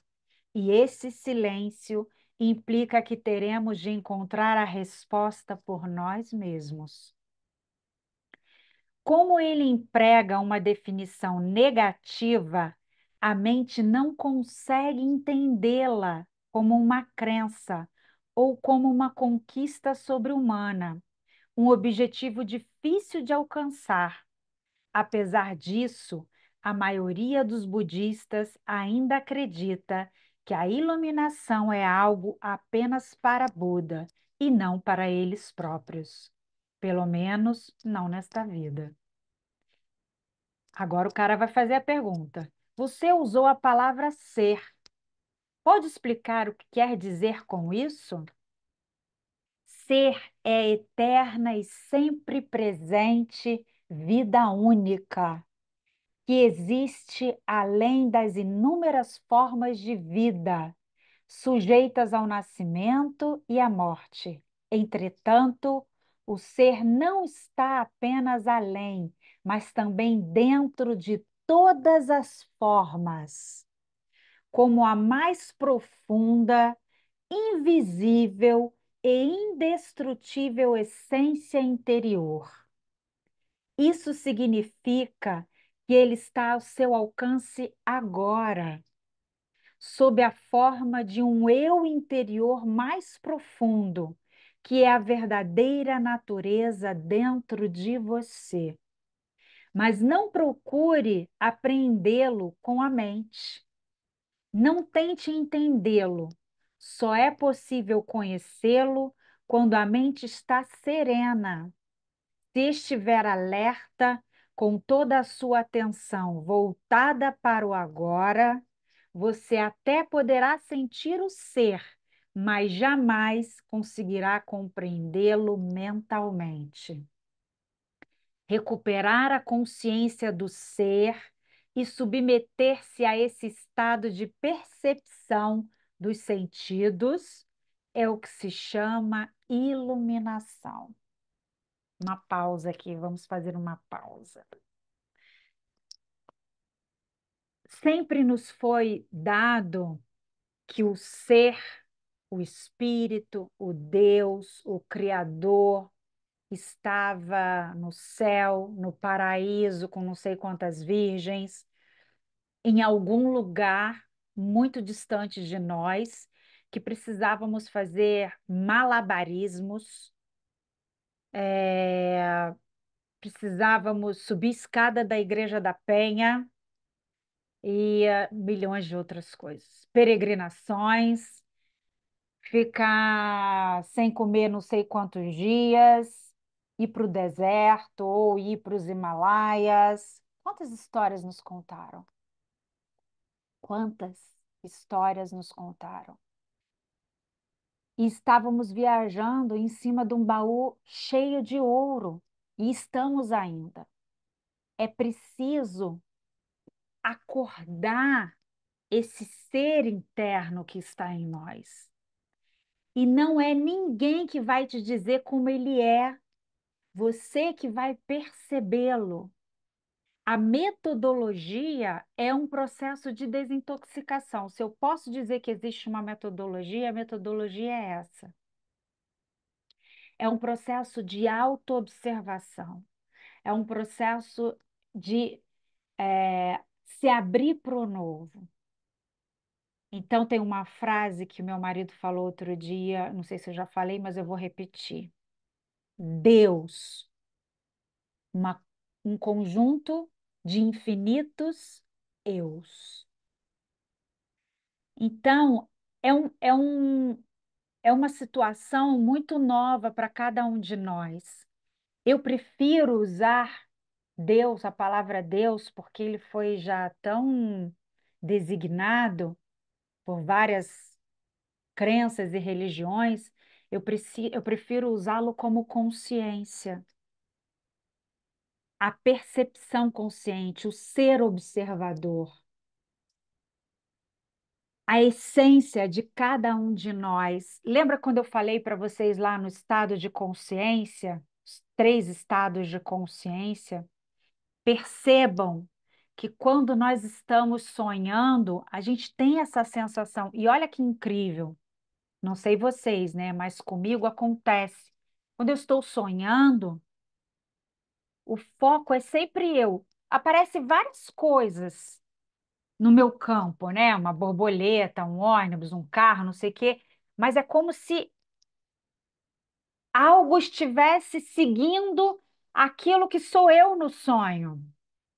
Speaker 1: E esse silêncio implica que teremos de encontrar a resposta por nós mesmos. Como ele emprega uma definição negativa, a mente não consegue entendê-la como uma crença ou como uma conquista sobre-humana, um objetivo difícil de alcançar. Apesar disso, a maioria dos budistas ainda acredita que a iluminação é algo apenas para Buda e não para eles próprios. Pelo menos não nesta vida. Agora o cara vai fazer a pergunta. Você usou a palavra ser. Pode explicar o que quer dizer com isso? Ser é eterna e sempre presente vida única, que existe além das inúmeras formas de vida, sujeitas ao nascimento e à morte. Entretanto, o ser não está apenas além, mas também dentro de todas as formas, como a mais profunda, invisível e indestrutível essência interior. Isso significa que ele está ao seu alcance agora, sob a forma de um eu interior mais profundo, que é a verdadeira natureza dentro de você. Mas não procure apreendê-lo com a mente. Não tente entendê-lo. Só é possível conhecê-lo quando a mente está serena. Se estiver alerta, com toda a sua atenção voltada para o agora, você até poderá sentir o ser, mas jamais conseguirá compreendê-lo mentalmente. Recuperar a consciência do ser e submeter-se a esse estado de percepção dos sentidos é o que se chama iluminação. Uma pausa aqui, vamos fazer uma pausa. Sempre nos foi dado que o ser, o espírito, o Deus, o Criador, estava no céu, no paraíso, com não sei quantas virgens, em algum lugar muito distante de nós, que precisávamos fazer malabarismos, precisávamos subir escada da Igreja da Penha e milhões de outras coisas. Peregrinações, ficar sem comer não sei quantos dias, ir para o deserto ou ir para os Himalaias. Quantas histórias nos contaram? Quantas histórias nos contaram? E estávamos viajando em cima de um baú cheio de ouro, e estamos ainda. É preciso acordar esse ser interno que está em nós. E não é ninguém que vai te dizer como ele é, você que vai percebê-lo. A metodologia é um processo de desintoxicação. Se eu posso dizer que existe uma metodologia, a metodologia é essa. É um processo de autoobservação, é um processo de se abrir para o novo. Então, tem uma frase que meu marido falou outro dia, não sei se eu já falei, mas eu vou repetir. Deus, uma, um conjunto de infinitos eus. Então, é um, é um, é uma situação muito nova para cada um de nós. Eu prefiro usar Deus, a palavra Deus, porque ele foi já tão designado por várias crenças e religiões, eu prefiro usá-lo como consciência, a percepção consciente, o ser observador, a essência de cada um de nós. Lembra quando eu falei para vocês lá no estado de consciência, os 3 estados de consciência? Percebam que quando nós estamos sonhando, a gente tem essa sensação. E olha que incrível, não sei vocês, né? Mas comigo acontece. Quando eu estou sonhando, o foco é sempre eu. Aparecem várias coisas no meu campo, né? Uma borboleta, um ônibus, um carro, não sei o quê. Mas é como se algo estivesse seguindo aquilo que sou eu no sonho.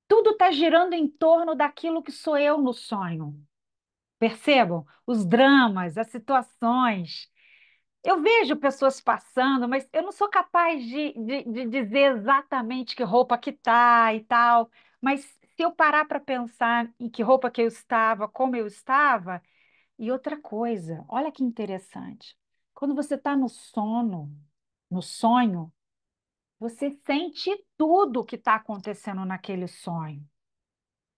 Speaker 1: Tudo está girando em torno daquilo que sou eu no sonho. Percebam? Os dramas, as situações. Eu vejo pessoas passando, mas eu não sou capaz de dizer exatamente que roupa que tá e tal. Mas se eu parar para pensar em que roupa que eu estava, como eu estava, e outra coisa, olha que interessante. Quando você está no sono, no sonho, você sente tudo o que está acontecendo naquele sonho.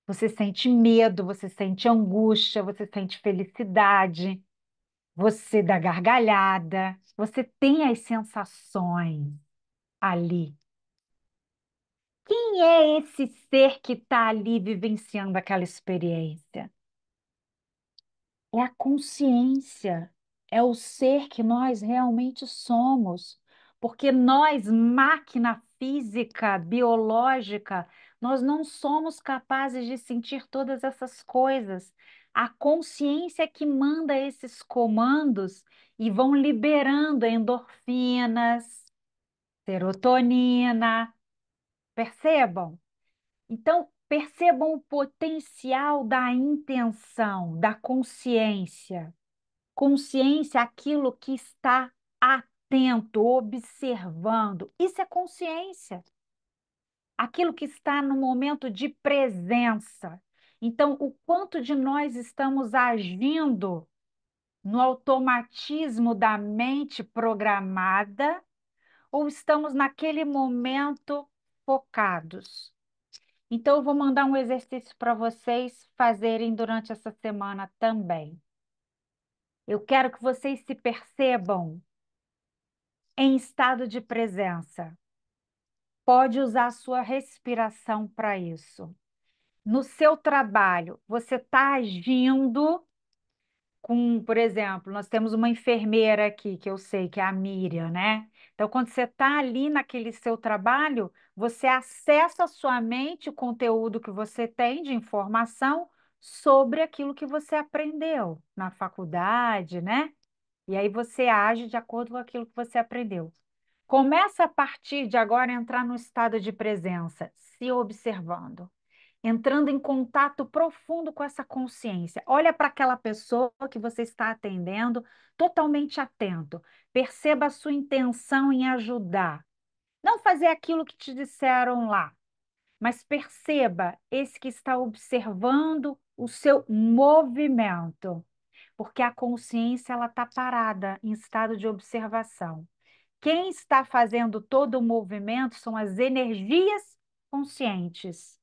Speaker 1: Você sente medo, você sente angústia, você sente felicidade, você dá gargalhada, você tem as sensações ali. Quem é esse ser que está ali vivenciando aquela experiência? É a consciência, é o ser que nós realmente somos. Porque nós, máquina física, biológica, nós não somos capazes de sentir todas essas coisas. A consciência é que manda esses comandos e vão liberando endorfinas, serotonina. Percebam? Então, percebam o potencial da intenção, da consciência. Consciência, aquilo que está atento, observando. Isso é consciência. Aquilo que está no momento de presença. Então, o quanto de nós estamos agindo no automatismo da mente programada ou estamos naquele momento focados? Então, eu vou mandar um exercício para vocês fazerem durante essa semana também. Eu quero que vocês se percebam em estado de presença. Pode usar a sua respiração para isso. No seu trabalho, você está agindo com, por exemplo, nós temos uma enfermeira aqui, que eu sei que é a Miriam, né? Então, quando você está ali naquele seu trabalho, você acessa a sua mente o conteúdo que você tem de informação sobre aquilo que você aprendeu na faculdade, né? E aí você age de acordo com aquilo que você aprendeu. Começa a partir de agora a entrar no estado de presença, se observando, entrando em contato profundo com essa consciência. Olha para aquela pessoa que você está atendendo, totalmente atento. Perceba a sua intenção em ajudar. Não fazer aquilo que te disseram lá, mas perceba esse que está observando o seu movimento, porque a consciência ela está parada em estado de observação. Quem está fazendo todo o movimento são as energias conscientes,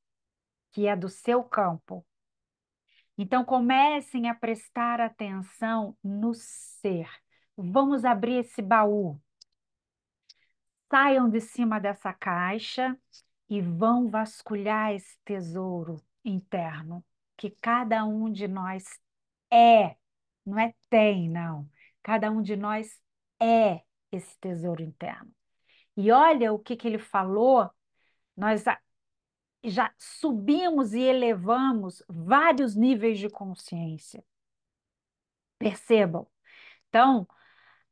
Speaker 1: que é do seu campo. Então, comecem a prestar atenção no ser. Vamos abrir esse baú. Saiam de cima dessa caixa e vão vasculhar esse tesouro interno que cada um de nós é, não é tem, não. Cada um de nós é esse tesouro interno. E olha o que ele falou, nós já subimos e elevamos vários níveis de consciência. Percebam. Então,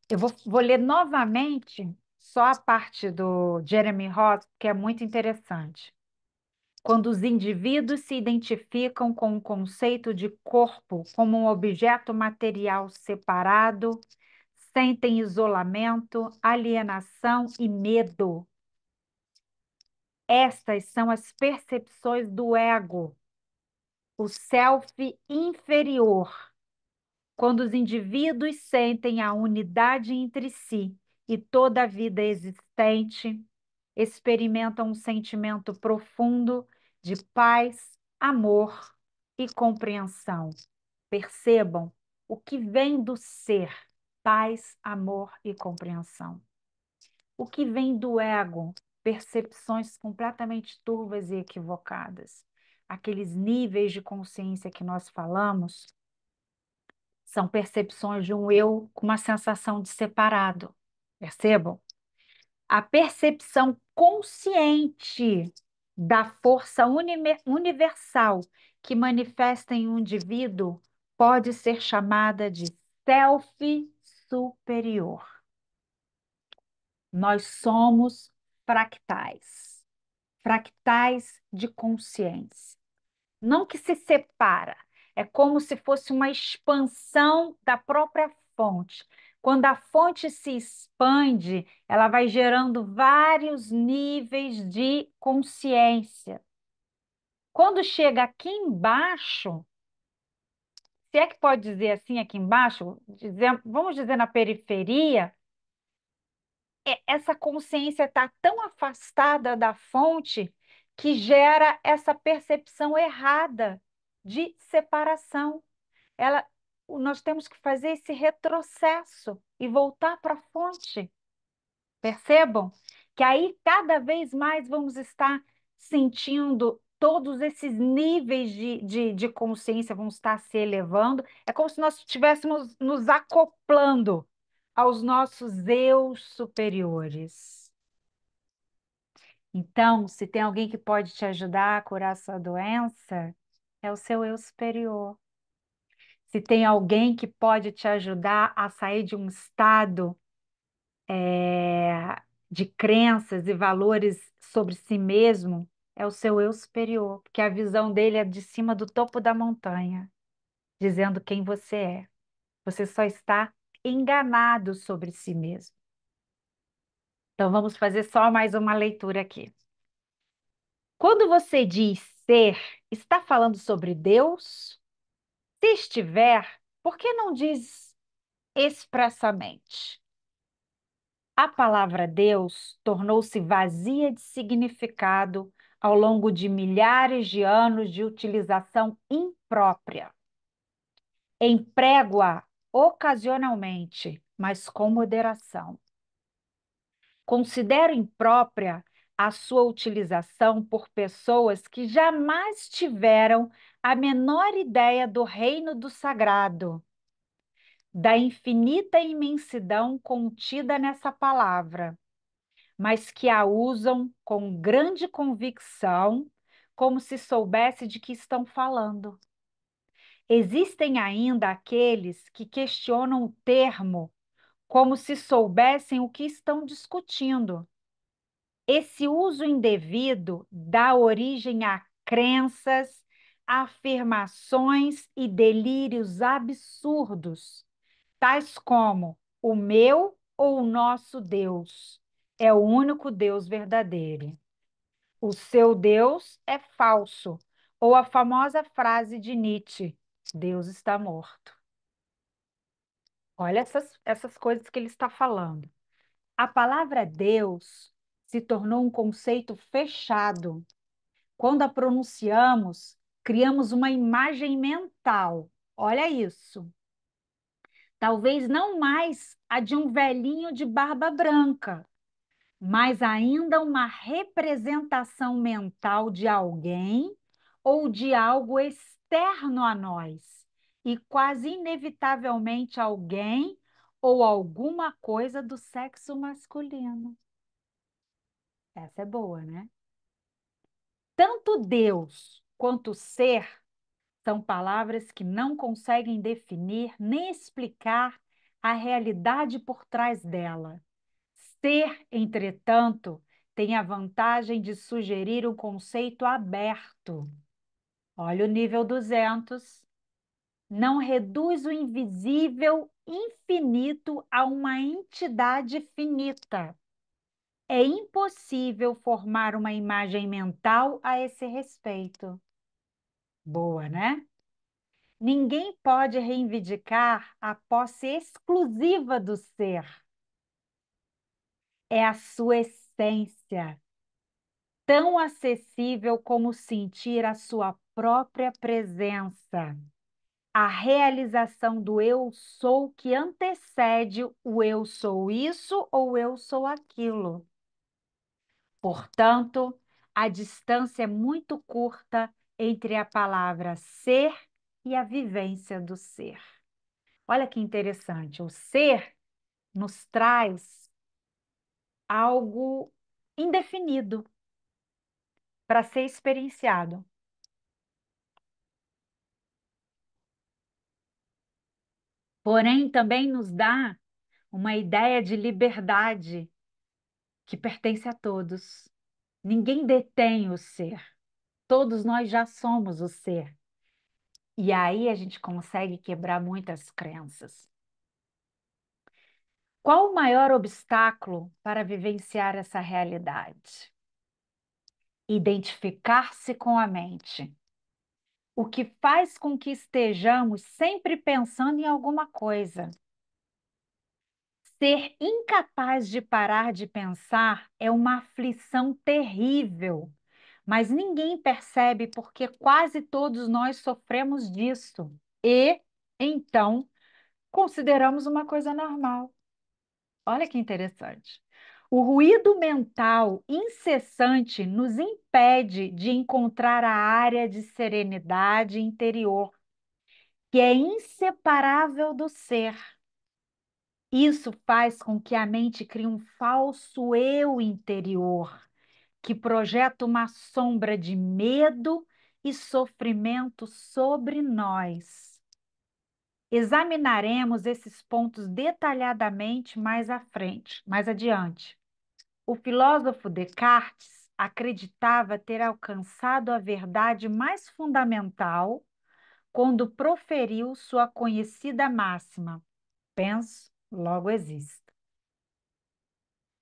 Speaker 1: eu vou ler novamente só a parte do Jeremy Roth, que é muito interessante. Quando os indivíduos se identificam com o conceito de corpo como um objeto material separado, sentem isolamento, alienação e medo. Estas são as percepções do ego, o self inferior. Quando os indivíduos sentem a unidade entre si e toda a vida existente, experimentam um sentimento profundo de paz, amor e compreensão. Percebam o que vem do ser: paz, amor e compreensão. O que vem do ego: percepções completamente turvas e equivocadas. Aqueles níveis de consciência que nós falamos são percepções de um eu com uma sensação de separado. Percebam? A percepção consciente da força universal que manifesta em um indivíduo pode ser chamada de self superior. Nós somos fractais, fractais de consciência. Não que se separa, é como se fosse uma expansão da própria fonte. Quando a fonte se expande, ela vai gerando vários níveis de consciência. Quando chega aqui embaixo, se é que pode dizer assim, aqui embaixo, vamos dizer na periferia, essa consciência está tão afastada da fonte que gera essa percepção errada de separação. Ela, nós temos que fazer esse retrocesso e voltar para a fonte. Percebam que aí cada vez mais vamos estar sentindo todos esses níveis de consciência vão estar se elevando. É como se nós estivéssemos nos acoplando aos nossos eus superiores. Então, se tem alguém que pode te ajudar a curar a sua doença, é o seu eu superior. Se tem alguém que pode te ajudar a sair de um estado de crenças e valores sobre si mesmo, é o seu eu superior, porque a visão dele é de cima do topo da montanha, dizendo quem você é. Você só está enganado sobre si mesmo. Então vamos fazer só mais uma leitura aqui. Quando você diz ser, está falando sobre Deus? Se estiver, por que não diz expressamente? A palavra Deus tornou-se vazia de significado ao longo de milhares de anos de utilização imprópria. Emprego-a ocasionalmente, mas com moderação. Considero imprópria a sua utilização por pessoas que jamais tiveram a menor ideia do reino do sagrado, da infinita imensidão contida nessa palavra, mas que a usam com grande convicção, como se soubesse de que estão falando. Existem ainda aqueles que questionam o termo como se soubessem o que estão discutindo. Esse uso indevido dá origem a crenças, afirmações e delírios absurdos, tais como o meu ou o nosso Deus é o único Deus verdadeiro. O seu Deus é falso. Ou a famosa frase de Nietzsche: Deus está morto. Olha essas coisas que ele está falando. A palavra Deus se tornou um conceito fechado. Quando a pronunciamos, criamos uma imagem mental. Olha isso. Talvez não mais a de um velhinho de barba branca, mas ainda uma representação mental de alguém ou de algo externo a nós, e quase inevitavelmente alguém ou alguma coisa do sexo masculino. Essa é boa, né? Tanto Deus quanto ser são palavras que não conseguem definir nem explicar a realidade por trás dela. Ser, entretanto, tem a vantagem de sugerir um conceito aberto. Olha o nível 200. Não reduz o invisível infinito a uma entidade finita. É impossível formar uma imagem mental a esse respeito. Boa, né? Ninguém pode reivindicar a posse exclusiva do ser. É a sua essência, tão acessível como sentir a sua própria presença, a realização do eu sou que antecede o eu sou isso ou eu sou aquilo. Portanto, a distância é muito curta entre a palavra ser e a vivência do ser. Olha que interessante, o ser nos traz algo indefinido para ser experienciado. Porém, também nos dá uma ideia de liberdade que pertence a todos. Ninguém detém o ser. Todos nós já somos o ser. E aí a gente consegue quebrar muitas crenças. Qual o maior obstáculo para vivenciar essa realidade? Identificar-se com a mente. O que faz com que estejamos sempre pensando em alguma coisa. Ser incapaz de parar de pensar é uma aflição terrível, mas ninguém percebe porque quase todos nós sofremos disso. E, então, consideramos uma coisa normal. Olha que interessante. O ruído mental incessante nos impede de encontrar a área de serenidade interior, que é inseparável do ser. Isso faz com que a mente crie um falso eu interior, que projeta uma sombra de medo e sofrimento sobre nós. Examinaremos esses pontos detalhadamente mais à frente, mais adiante. O filósofo Descartes acreditava ter alcançado a verdade mais fundamental quando proferiu sua conhecida máxima: penso, logo existo.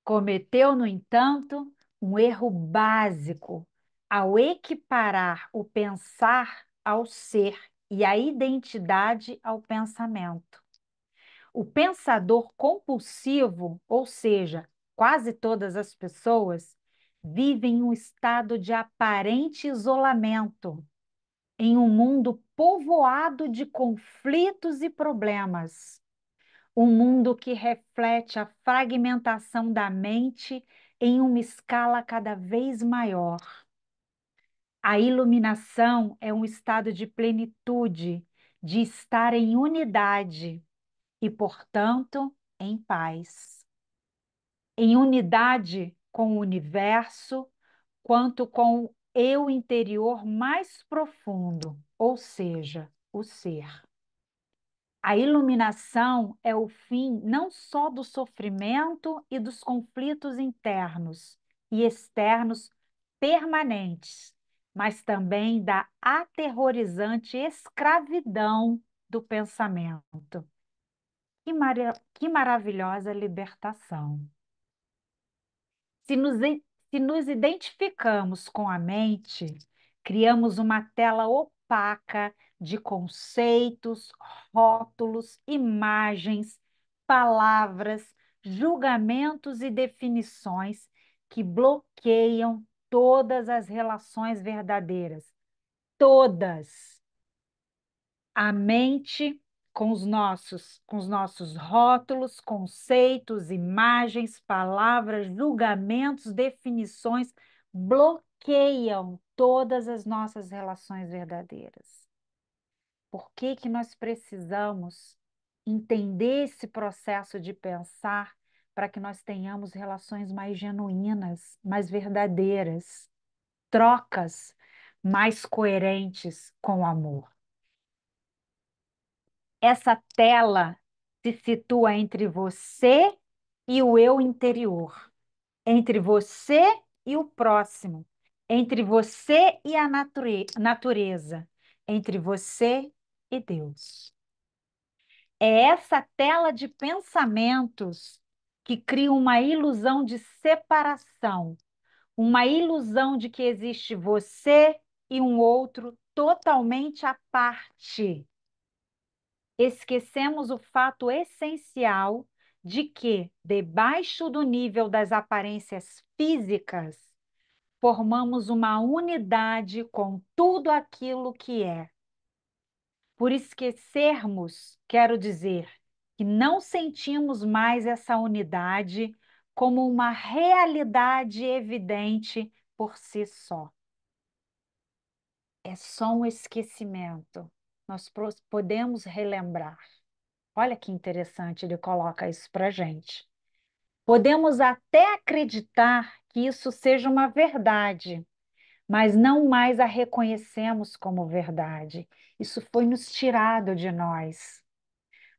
Speaker 1: Cometeu, no entanto, um erro básico ao equiparar o pensar ao ser e a identidade ao pensamento. O pensador compulsivo, ou seja, quase todas as pessoas, vivem em um estado de aparente isolamento, em um mundo povoado de conflitos e problemas. Um mundo que reflete a fragmentação da mente em uma escala cada vez maior. A iluminação é um estado de plenitude, de estar em unidade e, portanto, em paz. Em unidade com o universo, quanto com o eu interior mais profundo, ou seja, o ser. A iluminação é o fim não só do sofrimento e dos conflitos internos e externos permanentes, mas também da aterrorizante escravidão do pensamento. Que maravilhosa libertação! Se nos, se nos identificamos com a mente, criamos uma tela opaca de conceitos, rótulos, imagens, palavras, julgamentos e definições que bloqueiam todas as relações verdadeiras. todas. A mente com os nossos rótulos, conceitos, imagens, palavras, julgamentos, definições, bloqueiam todas as nossas relações verdadeiras. Por que que nós precisamos entender esse processo de pensar para que nós tenhamos relações mais genuínas, mais verdadeiras, trocas mais coerentes com o amor? Essa tela se situa entre você e o eu interior, entre você e o próximo, entre você e a natureza, entre você e Deus. É essa tela de pensamentos que cria uma ilusão de separação, uma ilusão de que existe você e um outro totalmente à parte. Esquecemos o fato essencial de que, debaixo do nível das aparências físicas, formamos uma unidade com tudo aquilo que é. Por esquecermos, quero dizer, que não sentimos mais essa unidade como uma realidade evidente por si só. É só um esquecimento. Nós podemos relembrar. Olha que interessante, ele coloca isso para a gente. Podemos até acreditar que isso seja uma verdade, mas não mais a reconhecemos como verdade. Isso foi nos tirado de nós,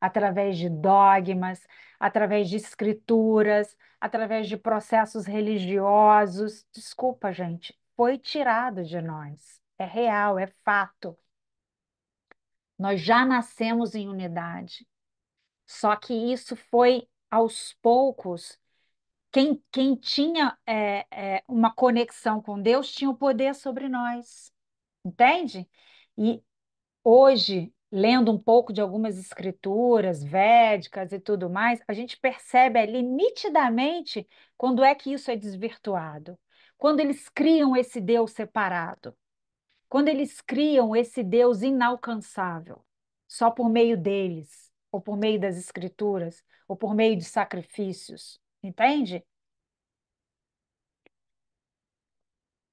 Speaker 1: através de dogmas, através de escrituras, através de processos religiosos. Desculpa, gente, foi tirado de nós. É real, é fato. Nós já nascemos em unidade. Só que isso foi aos poucos. Quem tinha uma conexão com Deus tinha o poder sobre nós, entende? E hoje, lendo um pouco de algumas escrituras védicas e tudo mais, a gente percebe ali nitidamente quando é que isso é desvirtuado. Quando eles criam esse Deus separado. Quando eles criam esse Deus inalcançável, só por meio deles, ou por meio das escrituras, ou por meio de sacrifícios, entende?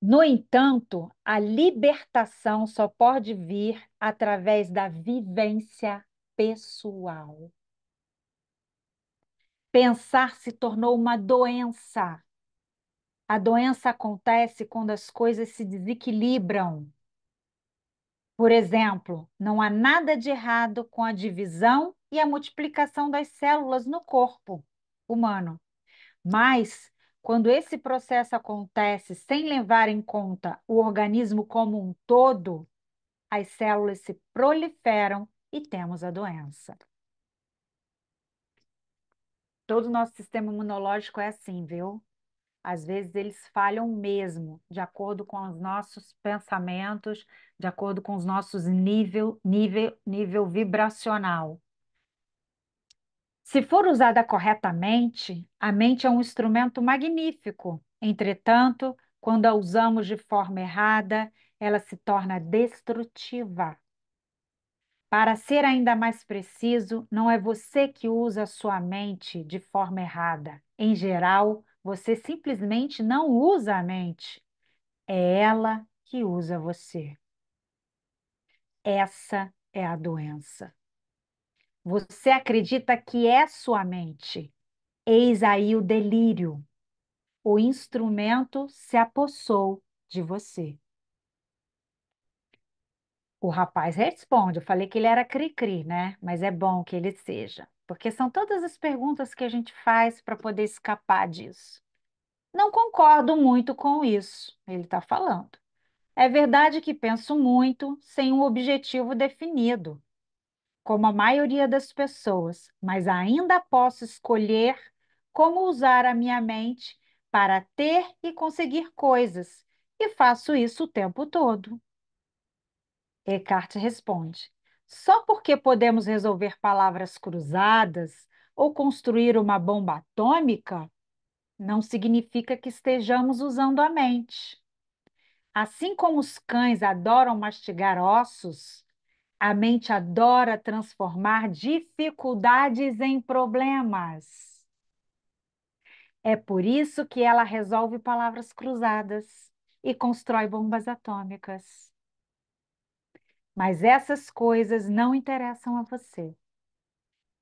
Speaker 1: No entanto, a libertação só pode vir através da vivência pessoal. Pensar se tornou uma doença. A doença acontece quando as coisas se desequilibram. Por exemplo, não há nada de errado com a divisão e a multiplicação das células no corpo humano. Mas, quando esse processo acontece sem levar em conta o organismo como um todo, as células se proliferam e temos a doença. Todo o nosso sistema imunológico é assim, viu? Às vezes eles falham mesmo, de acordo com os nossos pensamentos, de acordo com os nossos nível vibracional. Se for usada corretamente, a mente é um instrumento magnífico. Entretanto, quando a usamos de forma errada, ela se torna destrutiva. Para ser ainda mais preciso, não é você que usa a sua mente de forma errada. Em geral, você simplesmente não usa a mente. É ela que usa você. Essa é a doença. Você acredita que é sua mente. Eis aí o delírio. O instrumento se apossou de você. O rapaz responde, eu falei que ele era cri-cri, né? Mas é bom que ele seja, porque são todas as perguntas que a gente faz para poder escapar disso. Não concordo muito com isso, ele está falando. É verdade que penso muito sem um objetivo definido, como a maioria das pessoas, mas ainda posso escolher como usar a minha mente para ter e conseguir coisas, e faço isso o tempo todo. Eckhart responde: só porque podemos resolver palavras cruzadas ou construir uma bomba atômica, não significa que estejamos usando a mente. Assim como os cães adoram mastigar ossos, a mente adora transformar dificuldades em problemas. É por isso que ela resolve palavras cruzadas e constrói bombas atômicas. Mas essas coisas não interessam a você.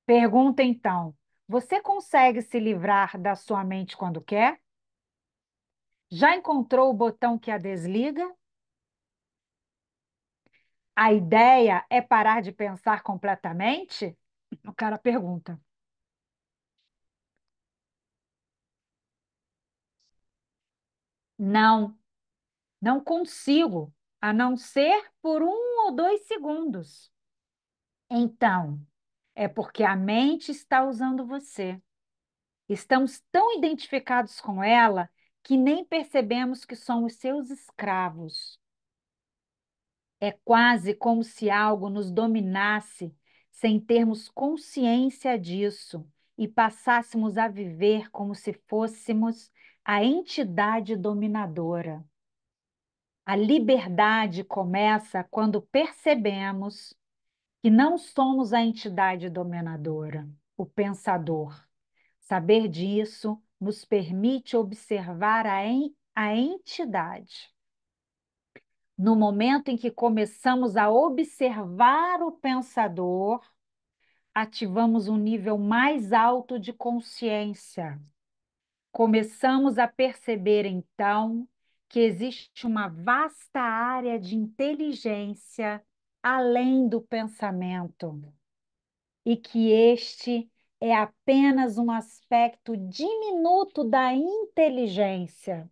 Speaker 1: Pergunta então: você consegue se livrar da sua mente quando quer? Já encontrou o botão que a desliga? A ideia é parar de pensar completamente? O cara pergunta. Não, não consigo, a não ser por 1 ou 2 segundos. Então, é porque a mente está usando você. Estamos tão identificados com ela que nem percebemos que somos seus escravos. É quase como se algo nos dominasse sem termos consciência disso e passássemos a viver como se fôssemos a entidade dominadora. A liberdade começa quando percebemos que não somos a entidade dominadora, o pensador. Saber disso nos permite observar a entidade. No momento em que começamos a observar o pensador, ativamos um nível mais alto de consciência. Começamos a perceber, então, que existe uma vasta área de inteligência além do pensamento e que este é apenas um aspecto diminuto da inteligência.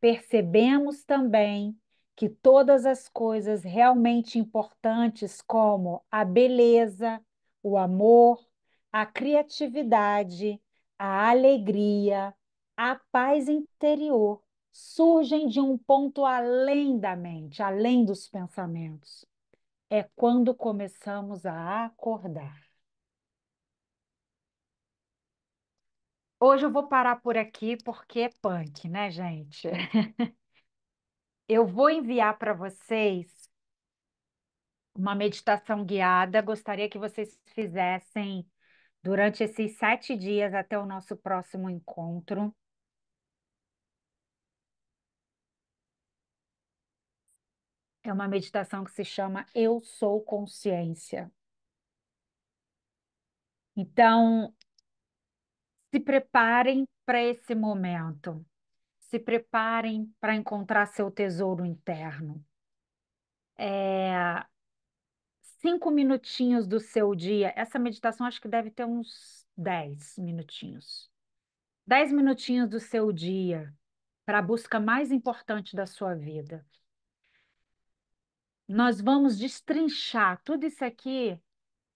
Speaker 1: Percebemos também que todas as coisas realmente importantes, como a beleza, o amor, a criatividade, a alegria, a paz interior, surgem de um ponto além da mente, além dos pensamentos. É quando começamos a acordar. Hoje eu vou parar por aqui porque é punk, né, gente? Eu vou enviar para vocês uma meditação guiada. Gostaria que vocês fizessem durante esses 7 dias até o nosso próximo encontro. É uma meditação que se chama Eu Sou Consciência. Então, se preparem para esse momento. Se preparem para encontrar seu tesouro interno. 5 minutinhos do seu dia. Essa meditação acho que deve ter uns 10 minutinhos. 10 minutinhos do seu dia para a busca mais importante da sua vida. Nós vamos destrinchar tudo isso aqui,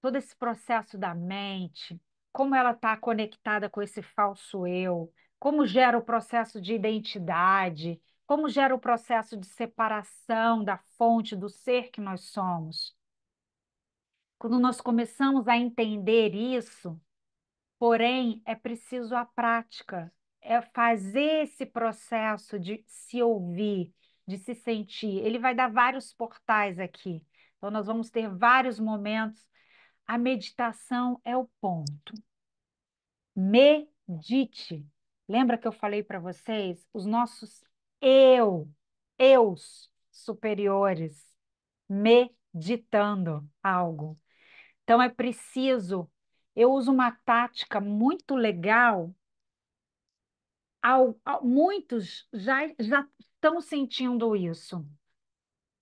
Speaker 1: todo esse processo da mente, como ela está conectada com esse falso eu, como gera o processo de identidade, como gera o processo de separação da fonte do ser que nós somos. Quando nós começamos a entender isso, porém, é preciso a prática, é fazer esse processo de se ouvir, de se sentir. Ele vai dar vários portais aqui. Então, nós vamos ter vários momentos. A meditação é o ponto. Medite. Lembra que eu falei para vocês? Os nossos eus superiores, meditando algo. Então, é preciso. Eu uso uma tática muito legal. Muitos já estão sentindo isso.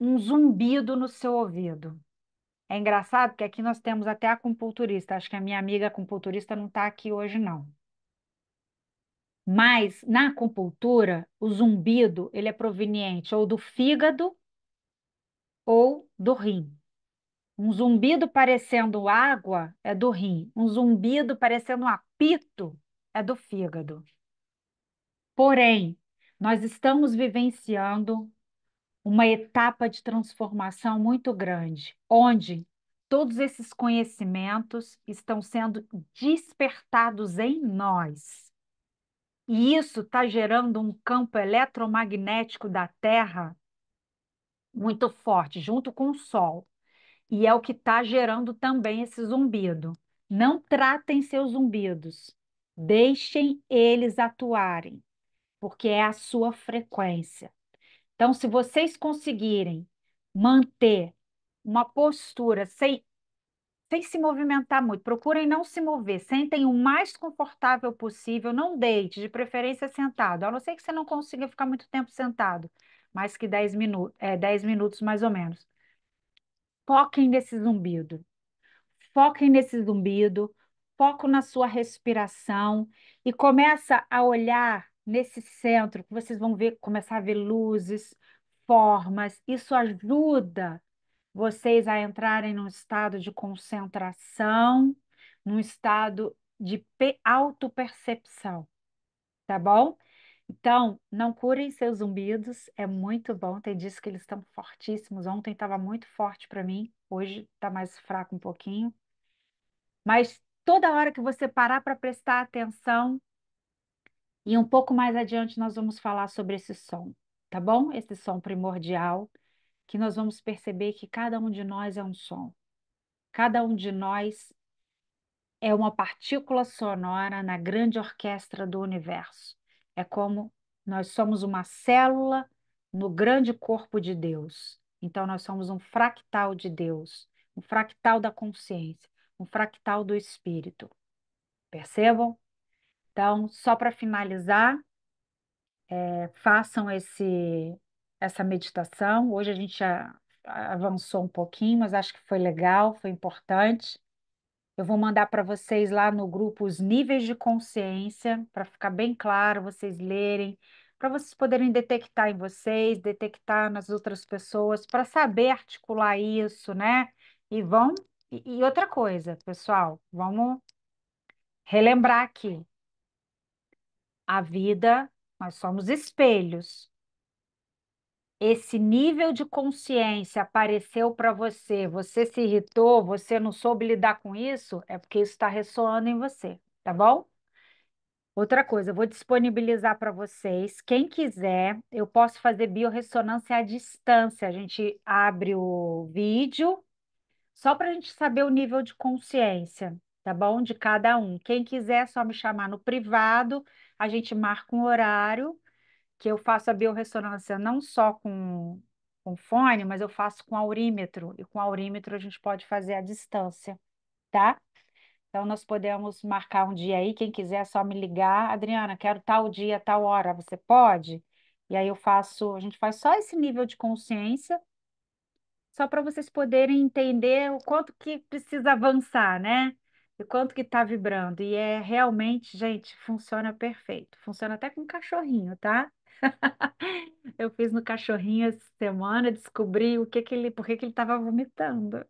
Speaker 1: Um zumbido no seu ouvido. É engraçado que aqui nós temos até acupunturista. Acho que a minha amiga acupunturista não está aqui hoje, não. Mas na acupuntura, o zumbido ele é proveniente ou do fígado ou do rim. Um zumbido parecendo água é do rim. Um zumbido parecendo um apito é do fígado. Porém, nós estamos vivenciando uma etapa de transformação muito grande, onde todos esses conhecimentos estão sendo despertados em nós. E isso está gerando um campo eletromagnético da Terra muito forte, junto com o Sol. E é o que está gerando também esse zumbido. Não tratem seus zumbidos, deixem eles atuarem, porque é a sua frequência. Então, se vocês conseguirem manter uma postura sem se movimentar muito, procurem não se mover, sentem o mais confortável possível, não deite, de preferência sentado, a não ser que você não consiga ficar muito tempo sentado, mais que 10 minutos, 10 minutos mais ou menos. Foquem nesse zumbido. Foquem nesse zumbido, foco na sua respiração e começa a olhar nesse centro, que vocês vão ver, começar a ver luzes, formas. Isso ajuda vocês a entrarem num estado de concentração, num estado de autopercepção, tá bom? Então, não curem seus zumbidos, é muito bom. Tem dias que eles estão fortíssimos. Ontem estava muito forte para mim, hoje está mais fraco um pouquinho. Mas toda hora que você parar para prestar atenção, e um pouco mais adiante nós vamos falar sobre esse som, tá bom? Esse som primordial, que nós vamos perceber que cada um de nós é um som. Cada um de nós é uma partícula sonora na grande orquestra do universo. É como nós somos uma célula no grande corpo de Deus. Então, nós somos um fractal de Deus, um fractal da consciência, um fractal do espírito. Percebam? Então, só para finalizar, façam essa meditação. Hoje a gente avançou um pouquinho, mas acho que foi legal, foi importante. Eu vou mandar para vocês lá no grupo os níveis de consciência, para ficar bem claro, vocês lerem, para vocês poderem detectar em vocês, detectar nas outras pessoas, para saber articular isso, né? E vão. E outra coisa, pessoal, vamos relembrar aqui. A vida, nós somos espelhos. Esse nível de consciência apareceu para você, você se irritou, você não soube lidar com isso, é porque isso está ressoando em você, tá bom? Outra coisa, eu vou disponibilizar para vocês. Quem quiser, eu posso fazer biorressonância à distância. A gente abre o vídeo só para a gente saber o nível de consciência, tá bom? De cada um. Quem quiser, é só me chamar no privado, a gente marca um horário que eu faço a biorressonância não só com fone, mas eu faço com aurímetro. E com aurímetro a gente pode fazer à distância, tá? Então, nós podemos marcar um dia aí, quem quiser é só me ligar. Adriana, quero tal dia, tal hora, você pode? E aí eu faço, a gente faz só esse nível de consciência, só para vocês poderem entender o quanto que precisa avançar, né? E quanto que está vibrando. E é realmente, gente, funciona perfeito. Funciona até com cachorrinho, tá? Eu fiz no cachorrinho essa semana, descobri por que que ele estava vomitando.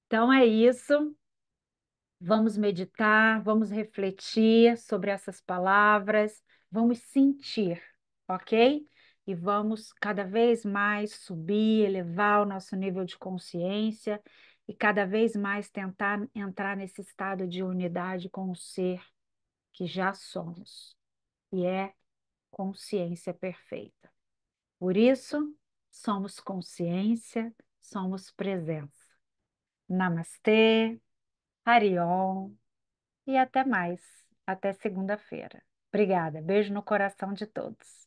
Speaker 1: Então é isso. Vamos meditar, vamos refletir sobre essas palavras, vamos sentir, ok? E vamos cada vez mais subir, elevar o nosso nível de consciência e cada vez mais tentar entrar nesse estado de unidade com o ser que já somos, e é consciência perfeita. Por isso, somos consciência, somos presença. Namastê, Hariom. E até mais. Até segunda-feira. Obrigada. Beijo no coração de todos.